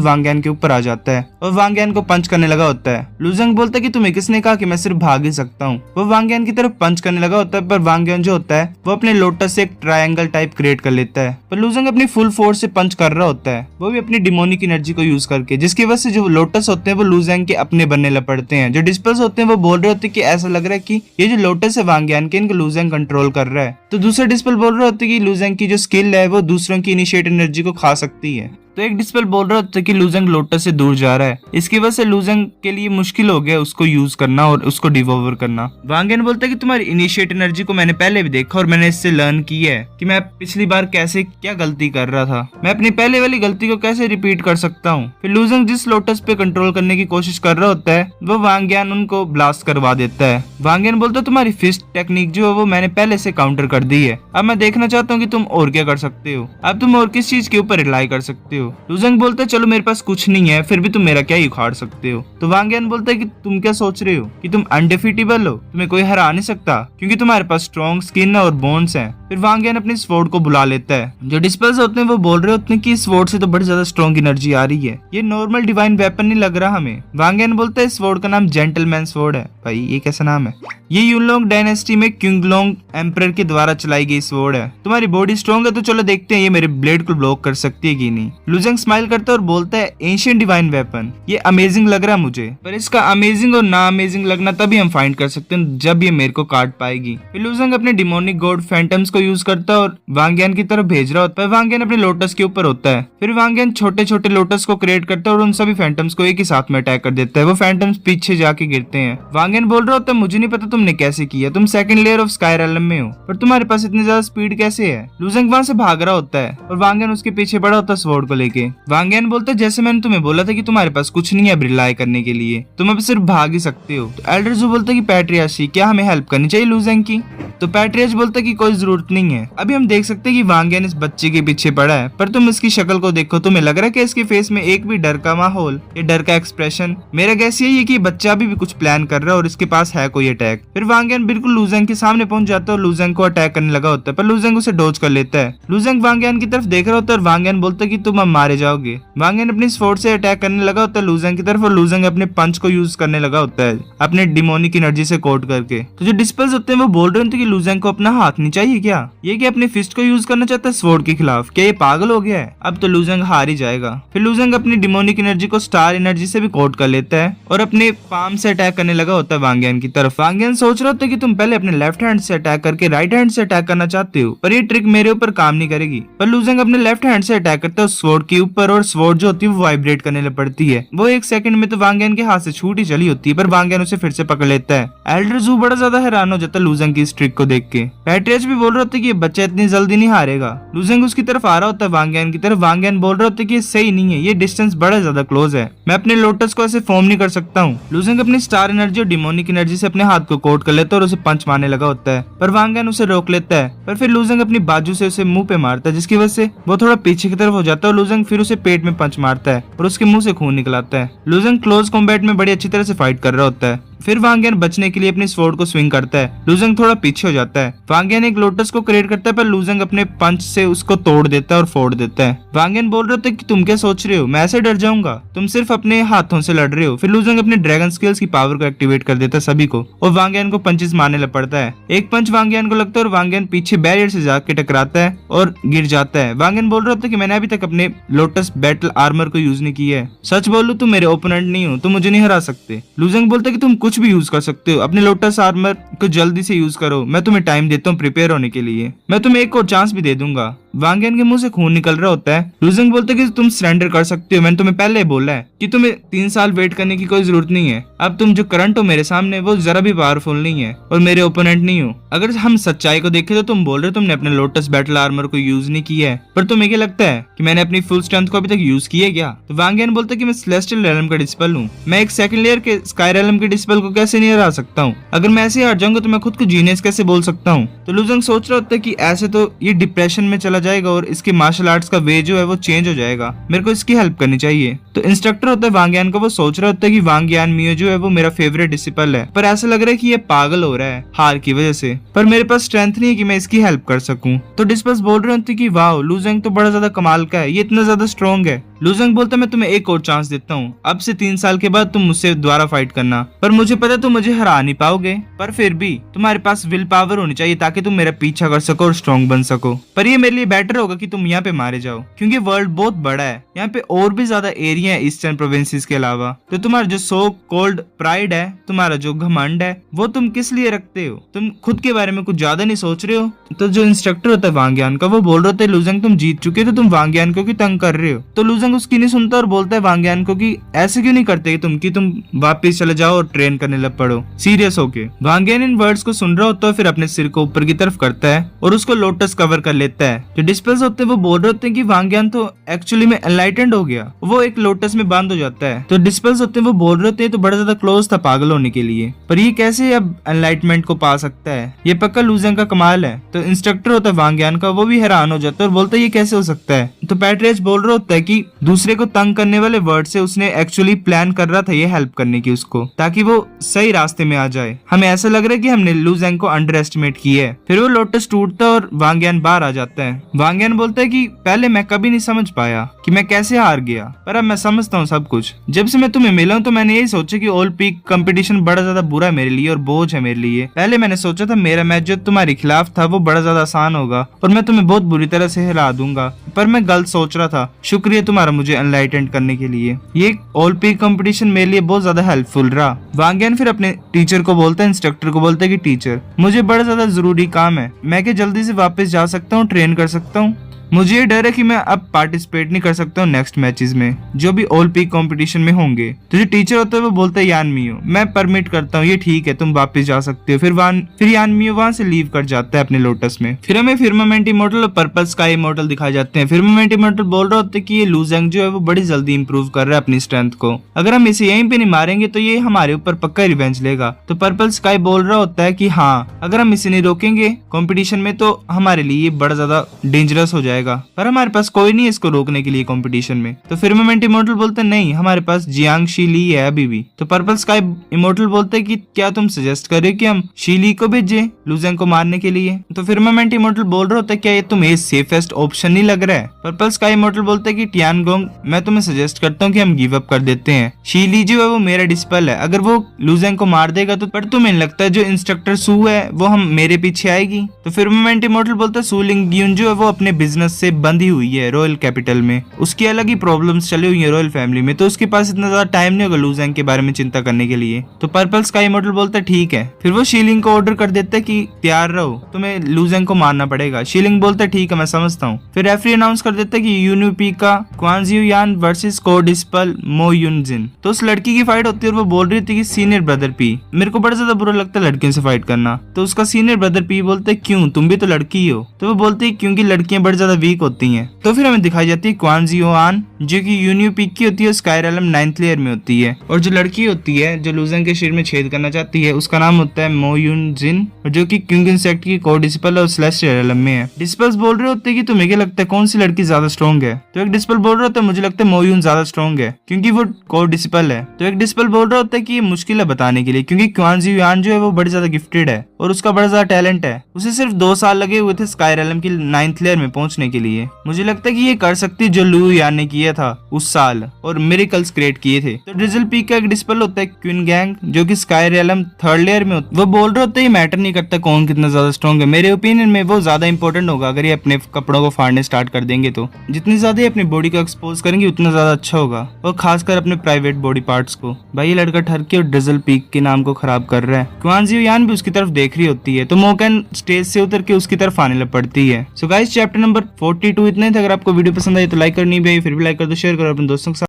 वांग यान के ऊपर आ जाता है और वांग यान को पंच करने लगा होता है। लू ज़ेंग बोलता है कि तुम्हें किसने कहा कि मैं सिर्फ भाग ही सकता हूँ। वो वांग यान की तरफ पंच करने लगा होता है, पर वांग यान जो होता है वो अपने लोटस से एक ट्रायंगल टाइप क्रिएट कर लेता है। पर लू ज़ेंग अपनी फुल फोर्स से पंच कर रहा होता है, वो भी अपनी डिमोनिक एनर्जी को यूज करके, जिसकी वजह से जो लोटस होते हैं वो लू ज़ेंग के अपने बनने लग पड़ते हैं। जो डिस्पल्स होते हैं वो बोल रहे होते हैं कि ऐसा लग रहा है कि ये जो लोटस है वांग यान के, इनको लू ज़ेंग कंट्रोल कर रहा है। तो दूसरे डिस्पल बोल रहे होते हैं कि लू ज़ेंग की जो स्किल है वो दूसरों की इनिशिएट एनर्जी को खा सकती है। तो एक डिस्पेल बोल रहा होता है कि लूजेंग लोटस से दूर जा रहा है, इसकी वजह से लूजेंग के लिए मुश्किल हो गया उसको यूज करना और उसको डिवोवर करना। वांग यान बोलता है कि तुम्हारी इनिशिएट एनर्जी को मैंने पहले भी देखा और मैंने इससे लर्न की है कि मैं पिछली बार कैसे क्या गलती कर रहा था, मैं अपनी पहले वाली गलती को कैसे रिपीट कर सकता हूँ। फिर लूजेंग जिस लोटस पे कंट्रोल करने की कोशिश कर रहा होता है वो वांग यान उनको ब्लास्ट करवा देता है। वांग यान बोलता है तुम्हारी फिस्ट टेक्निक जो है वो मैंने पहले से काउंटर कर दी है, अब मैं देखना चाहता हूँ कि तुम और क्या कर सकते हो, अब तुम और किस चीज के ऊपर रिलाई कर सकते हो। लूजेंग बोलता है चलो मेरे पास कुछ नहीं है फिर भी तुम मेरा क्या ही उखाड़ सकते हो। तो वांग यान बोलता है कि तुम क्या सोच रहे हो कि तुम अनडिफीटेबल हो, तुम्हें कोई हरा नहीं सकता क्योंकि तुम्हारे पास स्ट्रॉन्ग स्किन और बोन्स हैं। फिर वांग यान अपनी स्वॉर्ड को बुला लेता है। जो डिस्पेल्स होते हैं वो बोल रहे होते हैं कि इस स्वॉर्ड से तो बड़ी ज्यादा स्ट्रॉन्ग एनर्जी आ रही है, ये नॉर्मल डिवाइन वेपन नहीं लग रहा हमें। वांग यान बोलता है इस स्वॉर्ड का नाम जेंटलमैन स्वॉर्ड है। भाई ये कैसा नाम है, ये यूनलोंग डायनेस्टी में क्युंगलोंग एम्परर के द्वारा चलाई गई स्वॉर्ड है। तुम्हारी बॉडी स्ट्रॉन्ग है तो चलो देखते हैं ये मेरे ब्लेड को ब्लॉक कर सकती है कि नहीं। लूजेंग स्माइल करता है और बोलता है एंशिएंट डिवाइन वेपन, ये अमेजिंग लग रहा है मुझे, पर इसका अमेजिंग और ना अमेजिंग लगना तभी हम फाइंड कर सकते हैं जब ये मेरे को काट पाएगी। फिर लूजेंग अपने डिमोनिक गॉड फैंटम्स को यूज करता है और वांग यान की तरफ भेज रहा होता है। वांग यान अपने लोटस के ऊपर होता है। फिर वांग यान छोटे छोटे लोटस को क्रिएट करता है और उन सभी फैंटम्स को एक ही साथ में अटैक कर देता है। वो फैंटम्स पीछे जाके गिरते हैं। वांग यान बोल रहा होता है मुझे नहीं पता तुमने कैसे किया, तुम सेकंड लेयर ऑफ स्काई रेलम में हो पर तुम्हारे पास इतनी ज्यादा स्पीड कैसे है। लूजेंग वहां से भाग रहा होता है और वांग यान उसके पीछे पड़ा होता है स्वॉर्ड को लेके। वांग यान बोलता है जैसे मैंने तुम्हें बोला था कि तुम्हारे पास कुछ नहीं है रिलाई करने के लिए, तुम अब सिर्फ भाग ही सकते हो। तो एल्डर जू बोलता है कि पैट्रियाशी क्या हमें हेल्प करनी चाहिए लूजेंग की। तो पैट्रियाश बोलता है कि कोई जरूरत नहीं है। अभी हम देख सकते हैं कि वांग यान इस बच्चे के पीछे पड़ा है, पर तुम इसकी शक्ल को देखो, तुम्हें लग रहा है कि इसके फेस में एक भी डर का माहौल या डर का एक्सप्रेशन। मेरा गैस यही है कि बच्चा अभी भी कुछ प्लान कर रहा है और इसके पास है कोई अटैक। फिर वांग यान बिल्कुल लूजेंग के सामने पहुंच जाता है और लूजेंग को अटैक करने लगा होता है, पर लूजेंग उसे डॉज कर लेता है। लूजेंग वांग यान की तरफ देख रहा होता है और वांग यान बोलता है कि तुम अब मारे जाओगे। वांग यान अपनी स्वॉर्ड से अटैक करने लगा होता है लूजेंग की तरफ और लूजेंग अपने पंच को यूज करने लगा होता है अपने डिमोनिक एनर्जी से कोट करके। तो जो डिस्पेल्स होते हैं वो बोल रहे होते हैं कि लूजेंग को अपना हाथ नहीं चाहिए क्या, ये कि अपनी फिस्ट को यूज करना चाहता है स्वॉर्ड के खिलाफ, क्या ये पागल हो गया है। अब तो लूजेंग हार ही जाएगा। फिर लूजेंग अपनी डिमोनिक एनर्जी को स्टार एनर्जी से भी कोट कर लेता है और अपने पाम से अटैक करने लगा होता है वांग यान की तरफ। वांग यान सोच रहा होता है कि तुम पहले अपने लेफ्ट हैंड से अटैक करके राइट हैंड से अटैक करना चाहते हो, पर ये ट्रिक मेरे ऊपर काम नहीं करेगी। पर लूजेंग अपने लेफ्ट हैंड से अटैक करता है स्वॉर्ड के ऊपर और स्वॉर्ड जो होती है वो वाइब्रेट करने लग पड़ती है। वो एक सेकंड में तो वांग यान के हाथ से छूट ही चली होती है, पर वांग यान उसे फिर से पकड़ लेता है। एल्डर जू बड़ा ज्यादा हैरान हो जाता है लूजेंग की इस ट्रिक को देख के। पैट्रियाश भी बोल रहा होता है कि ये बच्चा इतनी जल्दी नहीं हारेगा। लूजेंग उसकी तरफ आ रहा होता है वांग यान की तरफ। वांग यान बोल रहा होता है कि ये सही नहीं है, ये डिस्टेंस बड़ा ज्यादा क्लोज है, मैं अपने लोटस को ऐसे फॉर्म नहीं कर सकता हूँ। लूजेंग अपनी स्टार एनर्जी और डिमोनिक एनर्जी से अपने हाथ को कोट कर लेता है और उसे पंच मारने लगा होता है, पर वांग यान उसे रोक लेता है। पर फिर लूजेंग अपनी बाजू से उसे मुंह पे मारता है जिसकी वजह से वो थोड़ा पीछे की तरफ हो जाता है और लूजेंग फिर उसे पेट में पंच मारता है और उसके मुंह से खून निकल आता है। लूजेंग क्लोज कॉम्बैट में बड़ी अच्छी तरह से फाइट कर रहा होता है। फिर वांग यान बचने के लिए अपनी स्वॉर्ड को स्विंग करता है। लूजेंग थोड़ा पीछे हो जाता है। वांग यान एक लोटस को क्रिएट करता है पर लूजेंग अपने पंच से उसको तोड़ देता है और फोड़ देता है। वांग यान बोल रहे थे कि तुम क्या सोच रहे हो, मैं ऐसे डर जाऊंगा, तुम सिर्फ अपने हाथों से लड़ रहे हो। फिर लूजेंग अपने ड्रैगन स्किल्स की पावर को एक्टिवेट कर देता है सभी को और वांग यान को पंचेस मारने लग पड़ता है। एक पंच वांग यान को लगता है और वांग यान पीछे बैरियर से जाके टकराता है और गिर जाता है। वांग यान बोल रहा था कि मैंने अभी तक अपने लोटस बैटल आर्मर को यूज नहीं किया है, सच बोलूं तुम मेरे ओपोनेंट नहीं हो, तुम मुझे नहीं हरा सकते। लूजेंग बोलता है कि तुम कुछ भी यूज कर सकते हो, अपने लोटस आर्मर को जल्दी से यूज करो, मैं तुम्हें टाइम देता हूँ प्रिपेयर होने के लिए, मैं तुम्हें एक और चांस भी दे दूंगा। वांग यान के मुंह से खून निकल रहा होता है। लूजेंग बोलते हैं कि तुम सरेंडर कर सकते हो, मैंने तुम्हें पहले बोला है कि तुम्हें 3 साल वेट करने की कोई जरूरत नहीं है, अब तुम जो करंट हो मेरे सामने वो जरा भी पावरफुल नहीं है और मेरे ओपोनेंट नहीं हो। अगर हम सच्चाई को देखें तो तुम बोल रहे हो तुमने अपने लोटस बैटल आर्मर को यूज नहीं किया है, पर तुम्हें क्या लगता है कि मैंने अपनी फुल स्ट्रेंथ को अभी तक यूज किया क्या। तो वांग यान बोलता है कि मैं सेलेस्टियल रेलम का डिस्पेल हूँ, मैं एक सेकंड लेयर के स्काई रेलम के डिस्पेल को कैसे नहीं हरा सकता हूँ, अगर मैं ऐसे हार जाऊंगा तो मैं खुद को जीनियस कैसे बोल सकता हूँ। तो लूजेंग सोच रहा होता है कि ऐसे तो ये डिप्रेशन में चला जाएगा और इसके मार्शल आर्ट्स का वे जो है वो चेंज हो जाएगा, मेरे को इसकी हेल्प करनी चाहिए। तो इंस्ट्रक्टर होता है वांग यान का, वो सोच रहा होता है कि वांग यान मियो जो है वो मेरा फेवरेट डिसिपल है, पर ऐसा लग रहा है कि ये पागल हो रहा है हार की वजह से, पर मेरे पास स्ट्रेंथ नहीं है कि मैं इसकी हेल्प कर सकूं। तो डिस्पल्स बोल रहे होते कि वाओ लूजेंग तो बड़ा ज्यादा कमाल का है, ये इतना ज्यादा स्ट्रॉन्ग है। लूजेंग बोलता मैं तुम्हें एक और चांस देता हूँ, अब से 3 साल के बाद तुम मुझसे दोबारा फाइट करना, पर मुझे पता तुम मुझे हरा नहीं पाओगे, पर फिर भी तुम्हारे पास विल पावर होनी चाहिए ताकि तुम मेरा पीछा कर सको और स्ट्रॉन्ग बन सको, पर ये मेरे लिए बेटर होगा कि तुम यहाँ पे मारे जाओ, क्योंकि वर्ल्ड बहुत बड़ा है, यहाँ पे और भी ज्यादा एरिया है ईस्टर्न प्रोविंसेस के अलावा। तो तुम्हारा जो सो कॉल्ड प्राइड है, तुम्हारा जो घमंड है, वो तुम किस लिए रखते हो? तुम खुद के बारे में कुछ ज्यादा नहीं सोच रहे हो? तो जो इंस्ट्रक्टर होता है वांग यान का, वो बोल रहे होते लुजेंग तुम जीत चुके हो, तो तुम वांग यान को क्यों तंग कर रहे हो? तो लुजेंग उसकी नहीं सुनता और बोलता है वांग यान को कि ऐसे क्यों नहीं करते कि तुम वापिस चले जाओ और ट्रेन करने लग पड़ो सीरियस होके। वांग यान इन वर्ड्स को सुन रहा होता है, फिर अपने सिर को ऊपर की तरफ करता है और उसको लोटस कवर कर लेता है। जो डिस्पेल्स होते हैं वो बोल रहे होते हैं कि वांग यान तो एक्चुअली में एनलाइटेंड हो गया, वो एक लोटस में बंद हो जाता है। तो डिस्पेल्स होते हैं वो बोल रहे होते हैं तो बड़ा ज्यादा क्लोज था पागल होने के लिए, पर ये कैसे अब एनलाइटमेंट को पा सकता है? ये पक्का लुजेंग का कमाल है। तो इंस्ट्रक्टर होता है वांग यान का, वो भी हैरान हो जाता है और बोलता है ये कैसे हो सकता है? तो पैट्रियच बोल रहा होता है कि दूसरे को तंग करने वाले वर्ड से उसने एक्चुअली प्लान कर रहा था ये हेल्प करने की उसको, ताकि वो सही रास्ते में आ जाए। हमें ऐसा लग रहा है कि हमने लुजेंग को अंडर एस्टिमेट किया है। फिर वो लोटस टूटता है और वांग यान बाहर आ जाता है। वांग यान बोलता है कि पहले मैं कभी नहीं समझ पाया कि मैं कैसे हार गया, पर अब मैं समझता हूँ सब कुछ। जब से मैं तुम्हें मिला हूँ तो मैंने यही सोचा कि ऑल पीक कंपटीशन बड़ा ज्यादा बुरा मेरे लिए और बोझ है मेरे लिए। पहले मैंने सोचा था मेरा मैच जो तुम्हारे खिलाफ था वो बड़ा ज्यादा आसान होगा और मैं तुम्हें बहुत बुरी तरह से हिला दूंगा, पर मैं गलत सोच रहा था। शुक्रिया तुम्हारा मुझे एनलाइटेंड करने के लिए। ये ऑल पीक कंपटीशन मेरे लिए बहुत ज्यादा हेल्पफुल रहा। वांग यान फिर अपने टीचर को बोलता है, इंस्ट्रक्टर को बोलता है कि टीचर मुझे बड़ा ज्यादा जरूरी काम है, मैं क्या जल्दी से वापस जा सकता हूँ, ट्रेन कर सकता हूँ? मुझे ये डर है कि मैं अब पार्टिसिपेट नहीं कर सकता हूँ नेक्स्ट मैचेस में जो भी ऑल पीक कंपटीशन में होंगे। तो जो टीचर होता है वो बोलता है यान मियो मैं परमिट करता हूँ, ये ठीक है, तुम वापस जा सकते हो। फिर यान मियो वहां से लीव कर जाता है अपने लोटस में। फिर हमें फिर्मामेंट इमोर्टल और पर्पल स्काई इमोर्टल दिखाए जाते हैं। फिर्मामेंट इमोर्टल बोल रहा होता है कि ये लुजेंग जो है वो बड़ी जल्दी इंप्रूव कर रहा है अपनी स्ट्रेंथ को, अगर हम इसे यहीं पे नहीं मारेंगे तो ये हमारे ऊपर पक्का रिवेंज लेगा। तो पर्पल स्काई बोल रहा होता है कि हाँ, अगर हम इसे नहीं रोकेंगे कॉम्पिटिशन में तो हमारे लिए ये बड़ा ज्यादा डेंजरस हो जाएगा, पर हमारे पास कोई नहीं है इसको रोकने के लिए कंपटीशन में। तो फिर्मामेंट इमोर्टल बोलते हैं नहीं, हमारे पास जियांग शीली है अभी भी। तो पर्पल स्काई इमोर्टल बोलते हैं कि क्या तुम सजेस्ट कर रहे हो कि हम शीली को भेजें लुजेंग को मारने के लिए? तो फिर्मामेंट इमोर्टल बोल रहा होता है क्या ये तुम्हें सेफेस्ट ऑप्शन नहीं लग रहा है? पर्पल स्काई इमोर्टल बोलते हैं कि टियानगोंग मैं तुम्हें सजेस्ट करता हूँ कि हम गिव अप कर देते हैं। शीली जो है वो मेरा डिस्पल है, अगर वो लुजेंग को मार देगा तो पर तुम्हें लगता है जो इंस्ट्रक्टर सू है वो हम मेरे पीछे आएगी? तो फिर्मामेंट इमोर्टल बोलता है सू लिंगयून जो है वो अपने बिजनेस से बंधी हुई है रॉयल कैपिटल में, उसकी अलग ही प्रॉब्लम्स चली हुई है रॉयल फैमिली में, तो उसके पास इतना ज्यादा टाइम नहीं होगा लुजेंग के बारे में चिंता करने के लिए। तो पर्पल स्काई इमोर्टल बोलता है ठीक है। फिर वो शीलिंग को ऑर्डर कर देता है कि तैयार रहो, तुम्हें लुजेंग को मारना पड़ेगा। शीलिंग बोलता है ठीक है मैं समझता हूँ। फिर रेफरी अनाउंस कर देता है कि यूनिपी का क्वांजियो यान वर्सेस को डिस्पल मो युनजिन। तो उस लड़की की फाइट होती है और वो बोल रही थी कि सीनियर ब्रदर पी, मेरे को बड़ा ज्यादा बुरा लगता है लड़कियों से फाइट करना। तो उसका सीनियर ब्रदर पी बोलते है क्यों, तुम भी तो लड़की हो? तो वो बोलती है क्योंकि लड़कियां बड़ी ज्यादा वीक होती हैं। तो फिर हमें दिखाई जाती है क्वांजियो आन जो कि यूनिपीक की होती है, स्काई रेलम 9th लेयर में होती है, और जो लड़की होती है जो लुजेंग के शरीर में छेद करना चाहती है उसका नाम होता है मो युन जिन, जो कि क्यूंग इंसेक्ट की को डिस्पल और सेलेस्टियल रेलम में है। डिस्पल्स बोल रहे होते हैं कि तुम्हें क्या लगता है कौन सी लड़की ज्यादा स्ट्रॉन्ग है? तो एक डिस्पल बोल रहा होता है मुझे लगता है मो युन ज्यादा स्ट्रॉन्ग है क्योंकि वो को डिस्पल है। तो एक डिस्पल बोल रहा होता है कि ये मुश्किल है बताने के लिए क्योंकि क्वांजियो यान जो है वो बड़ी ज्यादा गिफ्टेड है और उसका बड़ा ज्यादा टैलेंट है, उसे सिर्फ 2 साल लगे हुए थे स्काई रेलम की 9th लेयर में पहुंचने के लिए। मुझे लगता है कि ये कर सकती जो लू यान ने किया था उस साल और मिरेकल्स क्रिएट किए थे। तो ड्रिजल पीक का एक डिस्पल होता है क्वीन गैंग जो कि स्काई रेलम 3rd लेयर में होता है। वो बोल रहे होते हैं मैटर नहीं करता कौन कितना ज्यादा स्ट्रॉन्ग है, मेरे ओपिनियन में वो ज्यादा इंपॉर्टेंट होगा अगर ये अपने कपड़ों को फाड़ने स्टार्ट कर देंगे तो जितनी ज्यादा ये अपनी बॉडी को एक्सपोज करेंगे उतना ज्यादा अच्छा होगा, और खासकर अपने प्राइवेट बॉडी पार्ट्स को। भाई ये लड़का ठरके और ड्रिजल पीक के नाम को खराब कर रहा है। क्वांजियो यान भी उसकी तरफ देख रही होती है तो मोकन स्टेज से उतर के उसकी तरफ आने लग पड़ती है। सो गाइस चैप्टर नंबर 42 इतने थे। अगर आपको वीडियो पसंद आई तो लाइक करनी भी, फिर भी लाइक कर दो, शेयर करो अपने दोस्तों के साथ।